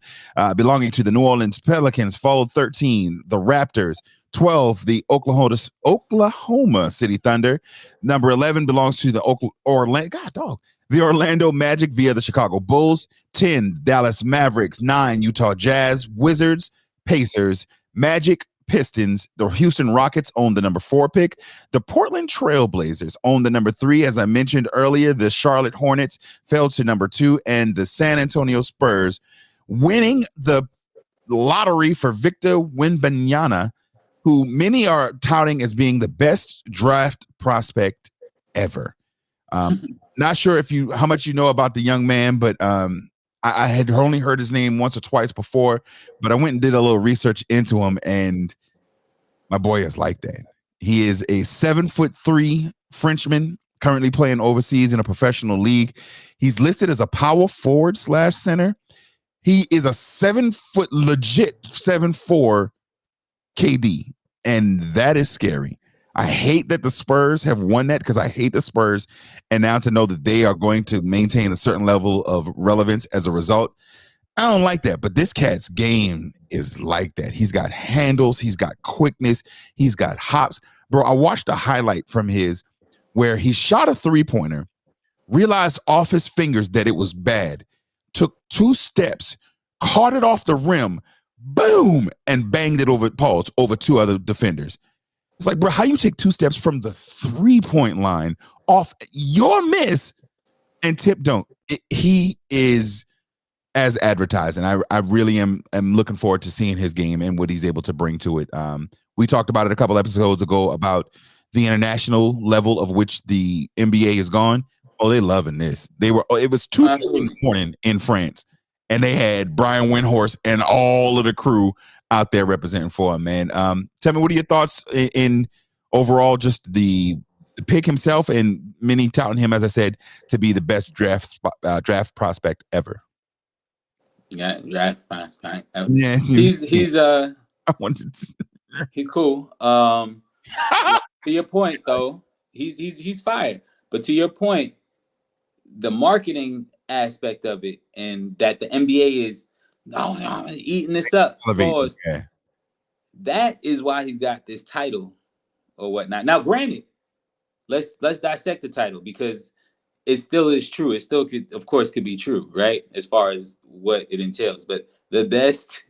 belonging to the New Orleans Pelicans, followed 13, the Raptors, 12, the Oklahoma City Thunder. Number 11 belongs to the Orlando Magic via the Chicago Bulls, 10, Dallas Mavericks, 9, Utah Jazz, Wizards, Pacers, Magic, Pistons. The Houston Rockets own the number 4 pick. The Portland Trail Blazers own the number 3. As I mentioned earlier, the Charlotte Hornets fell to number 2, and the San Antonio Spurs winning the lottery for Victor Wembanyama, who many are touting as being the best draft prospect ever. Not sure how much you know about the young man, but I had only heard his name once or twice before, but I went and did a little research into him, and my boy is like that. He is a 7'3" Frenchman currently playing overseas in a professional league. He's listed as a power forward / center. He is a 7'4" KD, and that is scary. I hate that the Spurs have won that because I hate the Spurs. And now to know that they are going to maintain a certain level of relevance as a result, I don't like that. But this cat's game is like that. He's got handles. He's got quickness. He's got hops. Bro, I watched a highlight from his where he shot a 3-pointer, realized off his fingers that it was bad, took 2 steps, caught it off the rim, boom, and banged it over 2 other defenders. It's like, bro, how do you take 2 steps from the 3-point line off your miss and tip dunk? He is as advertised, and I really am looking forward to seeing his game and what he's able to bring to it. We talked about it a couple episodes ago about the international level of which the NBA has gone. Oh, they're loving this. It was 2:30 in the morning in France, and they had Brian Windhorst and all of the crew out there representing for him, man. Tell me, what are your thoughts in overall, just the pick himself, and many touting him, as I said, to be the best draft prospect ever? Yeah, draft prospect. Yes, he's I wanted to. He's cool. To your point, though, he's fire. But to your point, the marketing aspect of it, and that the NBA is eating this up. Yeah. That is why he's got this title or whatnot. Now, granted, let's dissect the title, because it still is true. It still could be true, right? As far as what it entails. But the best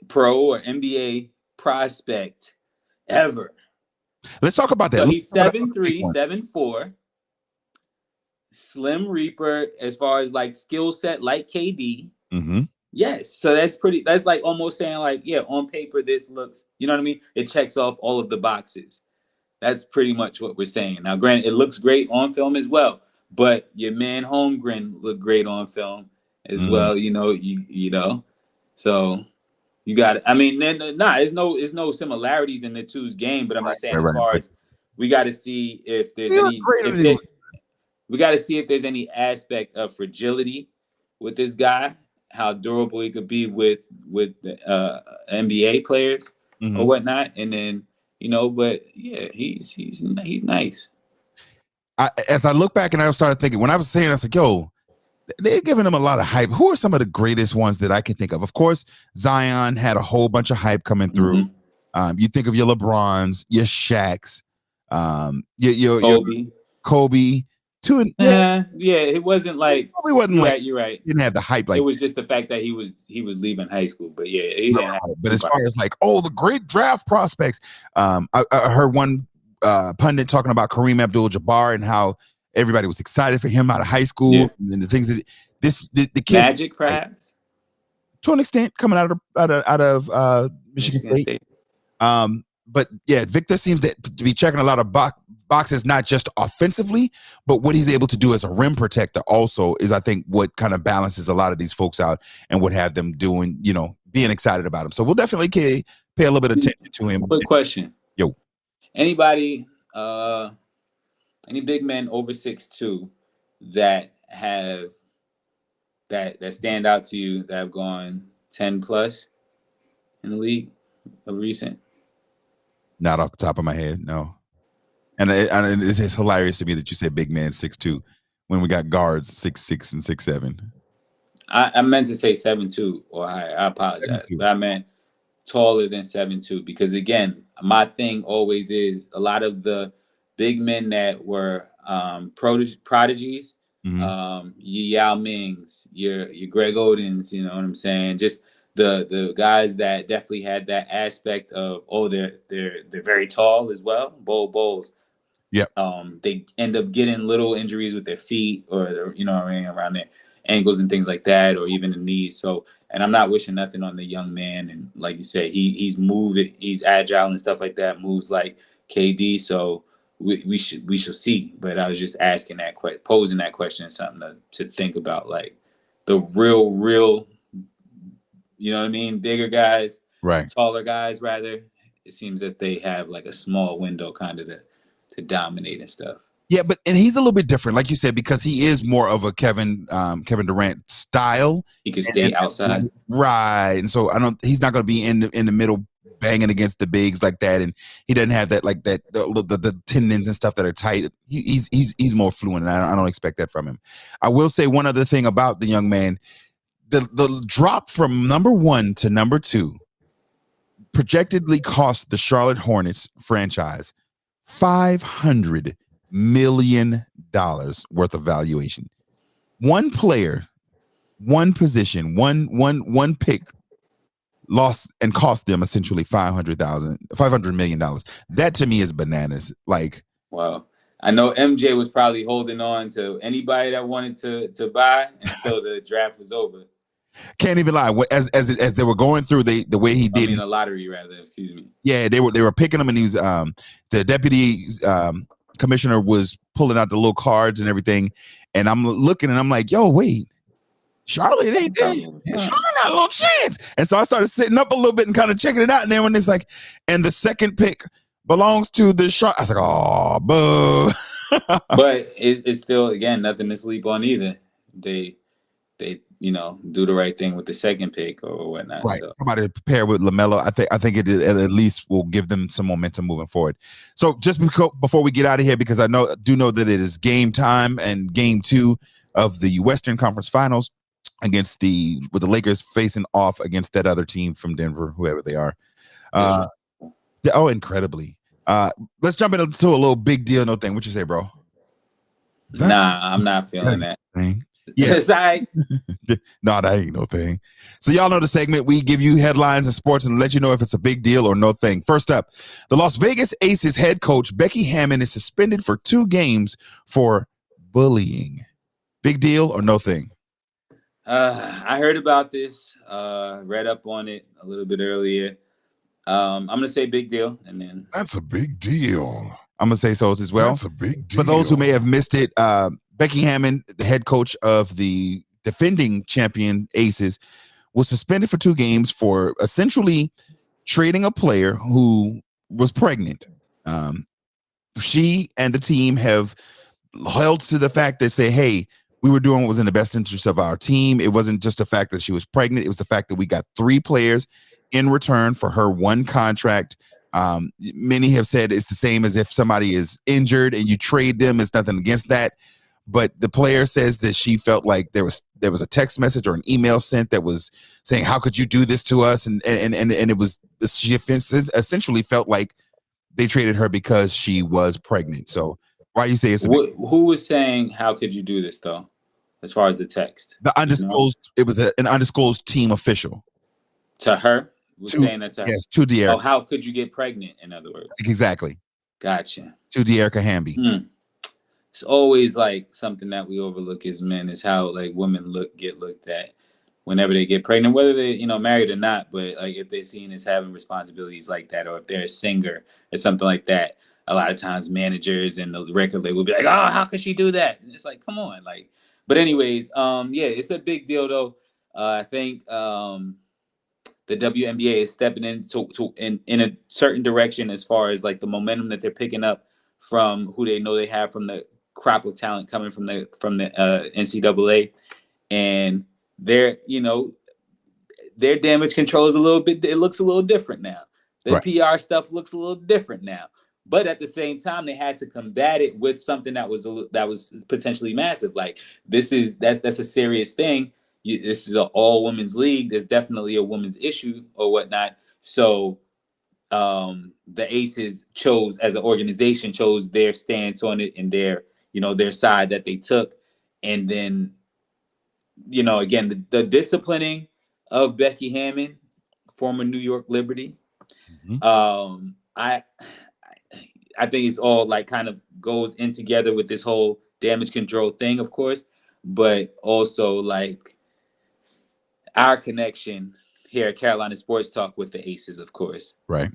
pro or NBA prospect ever. Let's talk about that. So he's 7'3", 7'4", Slim Reaper as far as like skill set, like KD. Mm-hmm. Yes, so that's like almost saying like, yeah, on paper this looks, you know what I mean? It checks off all of the boxes. That's pretty much what we're saying. Now, granted, it looks great on film as well, but your man Holmgren looked great on film as well. You know. So you got it. I mean, there's no similarities in the two's game, but I'm just saying, as far as we got to see if there's we got to see if there's any aspect of fragility with this guy, how durable he could be with NBA players or whatnot, and then but yeah, he's nice. As I look back and I started thinking, when I was saying, I was like, yo, they're giving him a lot of hype. Who are some of the greatest ones that I can think of? Of course, Zion had a whole bunch of hype coming through. You think of your LeBrons, your Shaqs, your Kobe. It wasn't like Kobe wasn't you're right. He didn't have the hype like it was just the fact that he was leaving high school. But yeah, he didn't have but as far as like, the great draft prospects, I heard one pundit talking about Kareem Abdul-Jabbar and how everybody was excited for him out of high school, and the things that the kid Magic, perhaps to an extent, coming out of Michigan State. But yeah, Victor seems to be checking a lot of boxes, not just offensively, but what he's able to do as a rim protector also is, I think, what kind of balances a lot of these folks out and what have them doing, being excited about him. So we'll definitely pay a little bit of attention to him. Quick question. Yo. Anybody, any big men over 6'2" that have that stand out to you that have gone 10 plus in the league of recent? Not off the top of my head, no. And it's hilarious to me that you say big man 6'2" when we got guards 6'6" and 6'7". I meant to say 7'2" or higher. I apologize. 7'2". But I meant taller than 7'2" because again, my thing always is a lot of the big men that were prodigies, your Yao Mings, your Greg Odens, you know what I'm saying? Just the guys that definitely had that aspect of they're very tall as well. Bowles. Yep. They end up getting little injuries with their feet or around their ankles and things like that, or even the knees. So, and I'm not wishing nothing on the young man. And like you said, he's moving, he's agile and stuff like that, moves like KD. So we shall see. But I was just asking posing that question, something to think about, like the real, you know what I mean? Bigger guys, right? Taller guys, rather. It seems that they have like a small window kind of to dominate and stuff. Yeah, and he's a little bit different, like you said, because he is more of a Kevin Durant style. He can stay outside, right? And so he's not going to be in the middle banging against the bigs like that, and he doesn't have that the tendons and stuff that are tight. He's more fluent, and I don't expect that from him. I will say one other thing about the young man: the drop from number 1 to number 2 projectedly cost the Charlotte Hornets franchise $500 million worth of valuation. One player, one position, one pick lost and cost them essentially $500 million. That to me is bananas. Like, wow. I know MJ was probably holding on to anybody that wanted to buy until the draft was over. Can't even lie. As they were going through the way he did, the lottery rather. Excuse me. Yeah, they were picking him, and he was the deputy commissioner was pulling out the little cards and everything, and I'm looking and I'm like, yo, wait, Charlotte ain't there. Charlotte not a little chance. And so I started sitting up a little bit and kind of checking it out, and then when it's like, and the second pick belongs to the Charlotte, I was like, oh, boo. But it's still, again, nothing to sleep on either. They do the right thing with the second pick or whatnot. Right. So. Somebody prepare with LaMelo. I think it at least will give them some momentum moving forward. So just before we get out of here, because I do know that it is game time and game 2 of the Western Conference Finals with the Lakers facing off against that other team from Denver, whoever they are. Incredibly. Let's jump into a little big deal, no thing. What you say, bro? Nah, I'm not feeling that. Thing. Yeah. No, that ain't no thing. So y'all know the segment. We give you headlines and sports and let you know if it's a big deal or no thing. First up, the Las Vegas Aces head coach Becky Hammon is suspended for 2 games for bullying. Big deal or no thing? I heard about this, read up on it a little bit earlier. I'm going to say big deal. And then that's a big deal. I'm going to say so as well. That's a big deal. For those who may have missed it, Becky Hammon, the head coach of the defending champion Aces, was suspended for 2 games for essentially trading a player who was pregnant. She and the team have held to the fact that say, hey, we were doing what was in the best interest of our team. It wasn't just the fact that she was pregnant. It was the fact that we got 3 players in return for her 1 contract. Many have said it's the same as if somebody is injured and you trade them. It's nothing against that. But the player says that she felt like there was a text message or an email sent that was saying, how could you do this to us? And it was, she essentially felt like they traded her because she was pregnant. So why you say it's who was saying, how could you do this though? As far as the text, the undisclosed, it was an undisclosed team official to her saying that to her. Yes, to De'Erica. Oh, how could you get pregnant? In other words, exactly. Gotcha. To De'Erica Hamby. It's always like something that we overlook as men is how like women get looked at whenever they get pregnant, whether they married or not. But like if they're seen as having responsibilities like that, or if they're a singer or something like that, a lot of times managers and the record label will be like, oh, how could she do that? And it's like, come on, like. But anyways, it's a big deal though. I think the WNBA is stepping in a certain direction as far as like the momentum that they're picking up from who they know they have from the crop of talent coming from the NCAA, and their damage control is a little bit. It looks a little different now. The PR stuff looks a little different now. But at the same time, they had to combat it with something that was potentially massive. Like that's a serious thing. This is an all women's league. There's definitely a women's issue or whatnot. So the Aces as an organization, chose their stance on it and their side that they took. And then, again, the disciplining of Becky Hammon, former New York Liberty. Mm-hmm. I think it's all like kind of goes in together with this whole damage control thing, of course, but also like our connection here at Carolina Sports Talk with the Aces, of course. Right.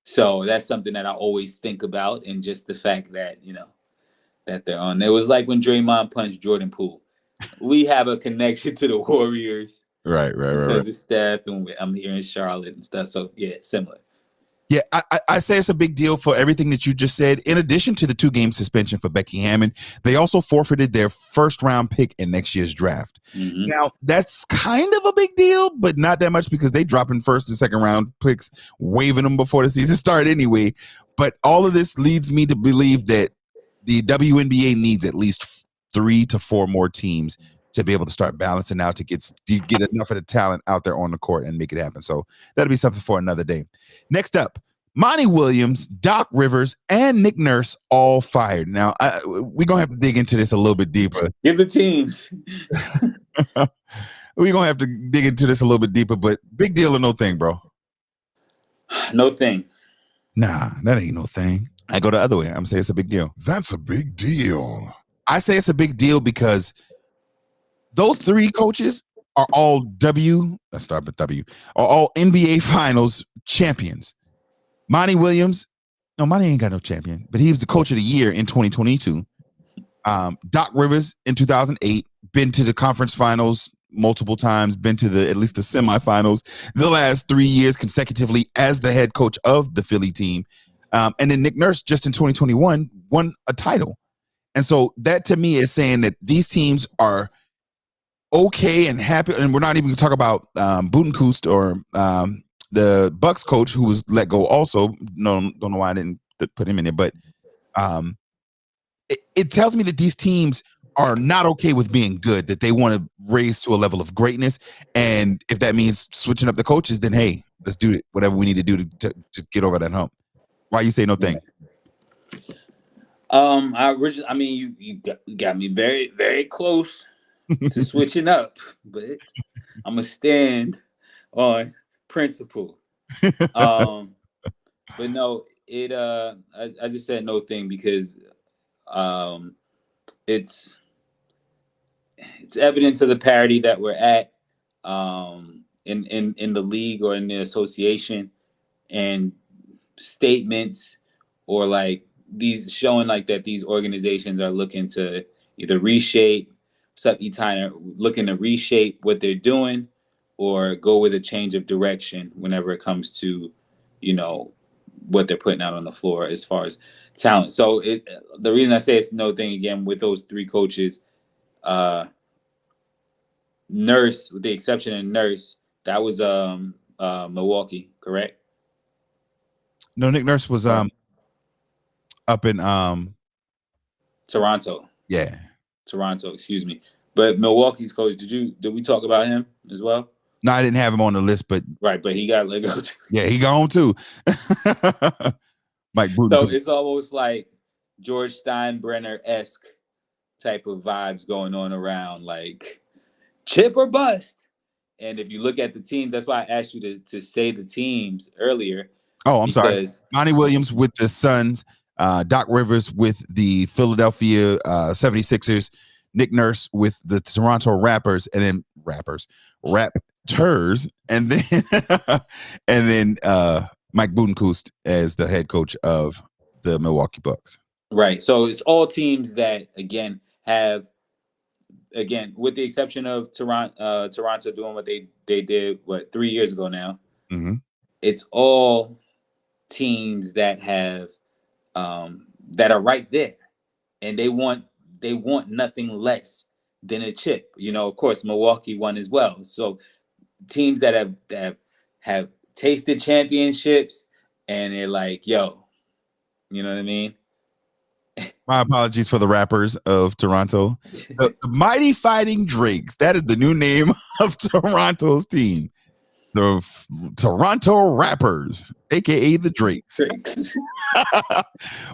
So that's something that I always think about, and just the fact that, that they're on. It was like when Draymond punched Jordan Poole. We have a connection to the Warriors. Right. Because of Steph, and I'm here in Charlotte and stuff. So, yeah, similar. Yeah, I say it's a big deal for everything that you just said. In addition to the 2-game suspension for Becky Hammon, they also forfeited their first-round pick in next year's draft. Mm-hmm. Now, that's kind of a big deal, but not that much because they drop in first and second-round picks, waiving them before the season started anyway. But all of this leads me to believe that the WNBA needs at least 3 to 4 more teams to be able to start balancing out to get enough of the talent out there on the court and make it happen. So that'll be something for another day. Next up, Monty Williams, Doc Rivers, and Nick Nurse all fired. Now, we're going to have to dig into this a little bit deeper. Give the teams. We're going to have to dig into this a little bit deeper, but big deal or no thing, bro? No thing. Nah, that ain't no thing. I go the other way. I'm saying it's a big deal. That's a big deal. I say it's a big deal because those 3 coaches are all are all NBA Finals champions. Monty Williams, Monty ain't got no champion, but he was the coach of the year in 2022. Doc Rivers in 2008, been to the conference finals multiple times, been to at least the semifinals the last 3 years consecutively as the head coach of the Philly team. And then Nick Nurse just in 2021 won a title. And so that to me is saying that these teams are okay and happy, and we're not even going to talk about Budenkoust or the Bucks coach who was let go also. No, don't know why I didn't put him in there, but it tells me that these teams are not okay with being good, that they want to raise to a level of greatness, and if that means switching up the coaches, then hey, let's do it, whatever we need to do to get over that hump. Why you say no thing? You got me very, very close to switching up, but I'm gonna stand on principle. But no, I just said no thing because it's evidence of the parity that we're at in the league or in the association, and statements or like these showing like that these organizations are looking to either reshape. Looking to reshape what they're doing or go with a change of direction whenever it comes to, what they're putting out on the floor as far as talent. So the reason I say it's no thing again with those 3 coaches, Nurse, with the exception of Nurse, that was Milwaukee, correct? No, Nick Nurse was up in Toronto. Yeah. Toronto, excuse me. But Milwaukee's coach, did we talk about him as well? No, I didn't have him on the list, but but he got let go too. Yeah, he gone too. Mike Budenkoust. So it's almost like George Steinbrenner-esque type of vibes going on around, like chip or bust. And if you look at the teams, that's why I asked you to say the teams earlier. Oh, I'm sorry. Monty Williams with the Suns, Doc Rivers with the Philadelphia 76ers, Nick Nurse with the Toronto Raptors, and then Raptors, and then Mike Budenkoust as the head coach of the Milwaukee Bucks. Right. So it's all teams that have with the exception of Toronto doing what they did 3 years ago now. Mm-hmm. It's all teams that have that are right there, and they want they want nothing less than a chip. You know, of course, Milwaukee won as well. So teams that have tasted championships and they're like, yo, you know what I mean? My apologies for the rappers of Toronto. The Mighty Fighting Drakes. That is the new name of Toronto's team. The Toronto Rappers, aka the Drakes.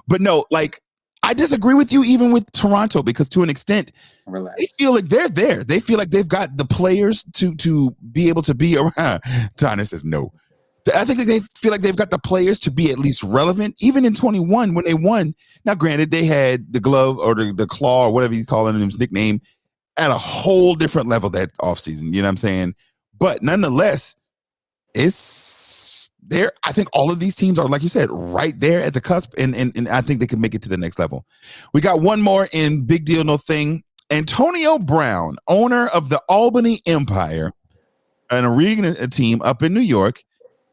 But no, like, I disagree with you even with Toronto, because to an extent, Relax. they feel like they're there. They feel like they've got the players to be able to be around. Tanner says no. I think that they feel like they've got the players to be at least relevant. Even in 21, when they won, now granted, they had the glove or the claw or whatever you call it, his nickname, at a whole different level that offseason. You know what I'm saying? But nonetheless, it's there. I think all of these teams are, like you said, right there at the cusp, and I think they can make it to the next level. We got one more in Big Deal No Thing. Antonio Brown, owner of the Albany Empire, an arena team up in New York,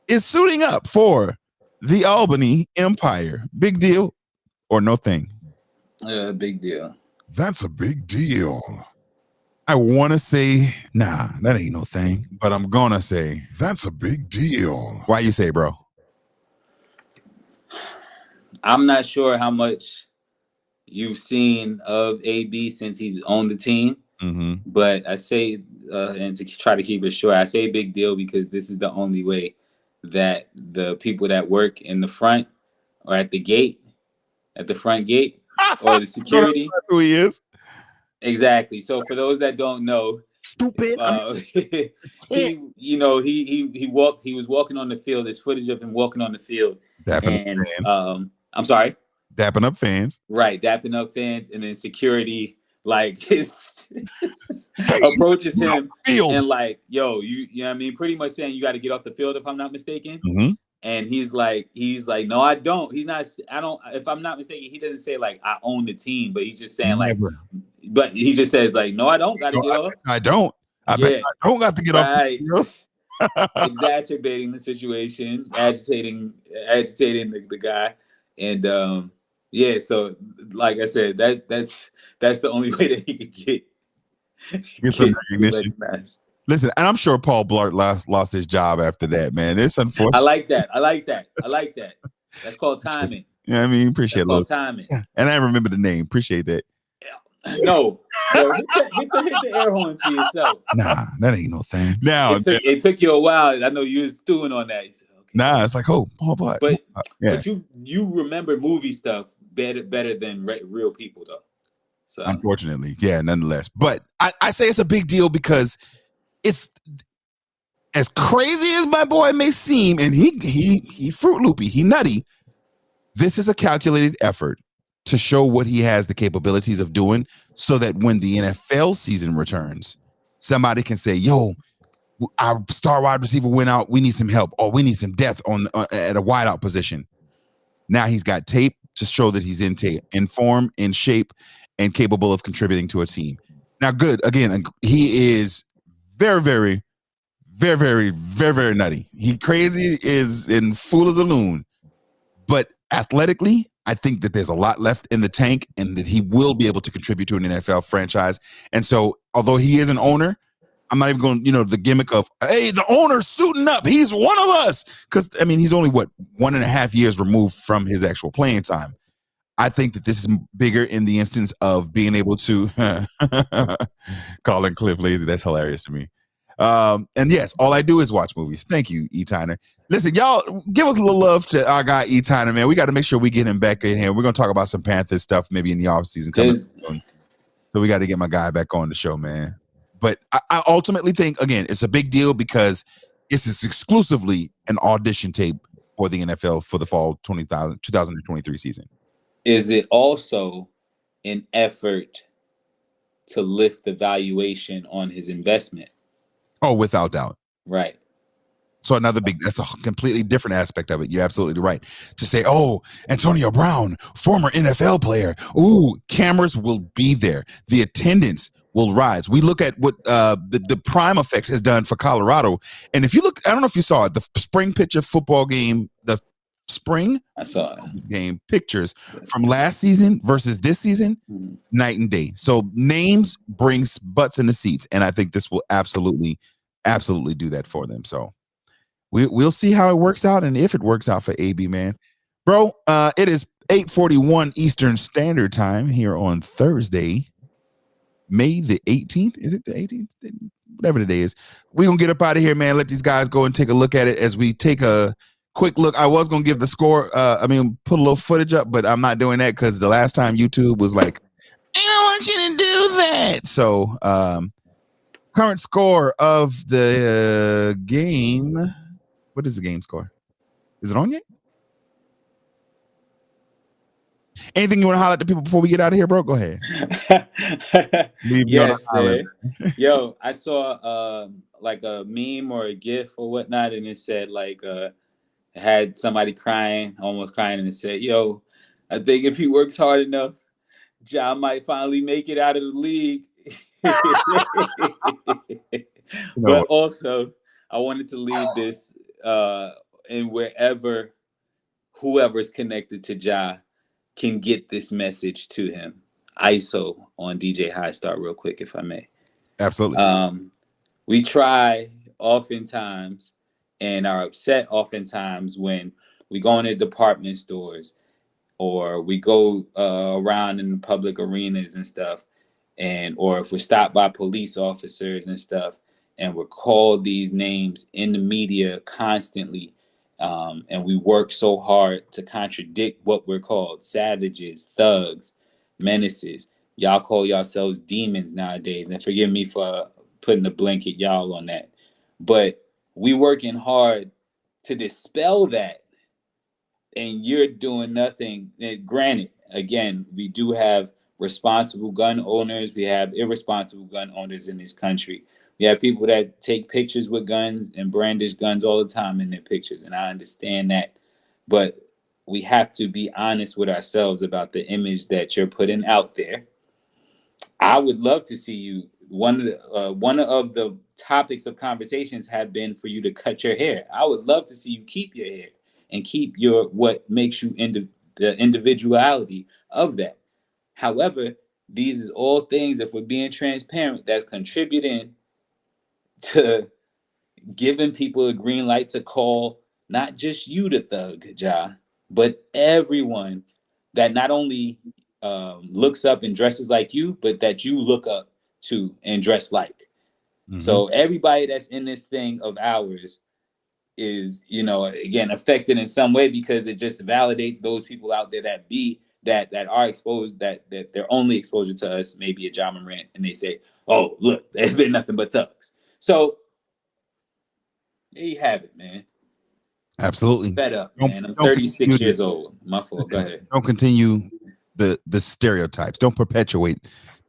is suiting up for the Albany Empire. Big deal or no thing? Big deal. That's a big deal. I want to say, nah, that ain't no thing, but I'm gonna say That's a big deal. Why you say, bro? I'm not sure how much you've seen of AB since he's on the team, but I say, and to try to keep it short, I say big deal because this is the only way that the people that work in the front or at the gate, at the front gate, or the security. That's who he is. Exactly. So for those that don't know, Stupid. he was walking on the field. There's footage of him walking on the field. Dapping up fans. I'm sorry. Dapping up fans. Right, dapping up fans, and then security approaches him and like, yo, you know what I mean? Pretty much saying you got to get off the field if I'm not mistaken. And he's like, no, I don't. If I'm not mistaken, he doesn't say like I own the team, but he's just saying like, but he just says like, no, I don't got to get off. I don't. I bet I don't got to get off. Exacerbating the situation, agitating the guy, and so like I said, that's the only way that he could get some recognition. Listen, and I'm sure Paul Blart lost his job after that, man. It's unfortunate. I like that. That's called timing. Yeah, I mean, appreciate it. Timing. And I remember the name. Appreciate that. No, hit the air horn to yourself. Nah, that ain't no thing. Now it took you a while. I know you was stewing on that. You said, okay. Nah, it's like, oh, Paul Blart. But you remember movie stuff better than real people though. So unfortunately, yeah, nonetheless. But I say it's a big deal because it's as crazy as my boy may seem, and he Fruit Loopy, he nutty. This is a calculated effort to show what he has the capabilities of doing, so that when the NFL season returns, somebody can say, "Yo, our star wide receiver went out. We need some help, or we need some depth at a wideout position." Now he's got tape to show that he's in form, in shape, and capable of contributing to a team. Now, good. Again, he is very, very, very, very, very, very nutty. He crazy is in fool as a loon. But athletically, I think that there's a lot left in the tank and that he will be able to contribute to an NFL franchise. And so, although he is an owner, I'm not even going, the gimmick of, hey, the owner's suiting up. He's one of us. Because, I mean, he's only, 1.5 years removed from his actual playing time. I think that this is bigger in the instance of being able to calling Cliff lazy. That's hilarious to me. And yes, all I do is watch movies. Thank you, E. Tyner. Listen, y'all, give us a little love to our guy E. Tyner, man. We got to make sure we get him back in here. We're going to talk about some Panthers stuff maybe in the offseason coming soon. So we got to get my guy back on the show, man. But I ultimately think, again, it's a big deal because this is exclusively an audition tape for the NFL for the fall 2023 season. Is it also an effort to lift the valuation on his investment? Oh, without doubt. Right. So that's a completely different aspect of it. You're absolutely right. To say, oh, Antonio Brown, former NFL player. Ooh, cameras will be there. The attendance will rise. We look at what the Prime Effect has done for Colorado. And if you look, I don't know if you saw it, the spring pitcher football game, the spring I saw it. game pictures from last season versus this season, night and day. So names brings butts in the seats, and I think this will absolutely do that for them. So we'll see how it works out, and if it works out for AB, man. Bro, it is 8:41 Eastern Standard Time here on Thursday, May the 18th. Is it the 18th? Whatever the day is. We're going to get up out of here, man. Let these guys go and take a look at it as we take a quick look. I was going to give the score. Put a little footage up, but I'm not doing that because the last time YouTube was like, I don't want you to do that. So, current score of the game. What is the game score? Is it on yet? Anything you want to highlight to people before we get out of here, bro? Go ahead. Yes, man. Yo, I saw like a meme or a GIF or whatnot, and it said like had somebody crying, almost crying, and it said, "Yo, I think if he works hard enough, Ja might finally make it out of the league." But also, I wanted to leave this and whoever's connected to Ja can get this message to him. ISO on DJ High Star real quick, if I may. Absolutely. We try oftentimes and are upset oftentimes when we go into department stores or we go around in the public arenas and stuff, or if we're stopped by police officers and stuff, and we're called these names in the media constantly, and we work so hard to contradict what we're called: savages, thugs, menaces. Y'all call yourselves demons nowadays, and forgive me for putting a blanket y'all on that, but we working hard to dispel that, and you're doing nothing. And granted, again, we do have responsible gun owners, we have irresponsible gun owners in this country. We have people that take pictures with guns and brandish guns all the time in their pictures, and I understand that. But we have to be honest with ourselves about the image that you're putting out there. I would love to see you. One of the topics of conversations have been for you to cut your hair. I would love to see you keep your hair and keep what makes you the individuality of that. However, these is all things, if we're being transparent, that's contributing to giving people a green light to call not just you the thug, Ja, but everyone that not only looks up and dresses like you, but that you look up to and dress like. Mm-hmm. So everybody that's in this thing of ours is, again, affected in some way, because it just validates those people out there that are exposed, that their only exposure to us may be a Ja Morant, and they say, "Oh, look, they're nothing but thugs." So there you have it, man. Absolutely. Fed up, man. I'm 36 years old. My fault. Go ahead. Don't continue the stereotypes. Don't perpetuate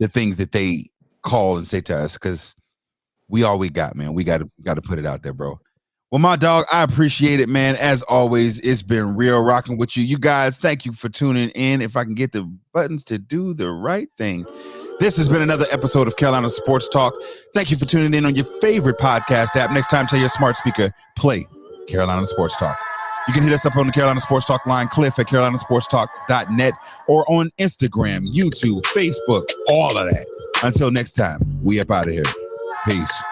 the things that they call and say to us, because we all we got, man. We got to put it out there, bro. Well, my dog, I appreciate it, man. As always, it's been real rocking with you. You guys, thank you for tuning in. If I can get the buttons to do the right thing. This has been another episode of Carolina Sports Talk. Thank you for tuning in on your favorite podcast app. Next time, tell your smart speaker, play Carolina Sports Talk. You can hit us up on the Carolina Sports Talk line, Cliff at carolinasportstalk.net, or on Instagram, YouTube, Facebook, all of that. Until next time, we up out of here. Peace.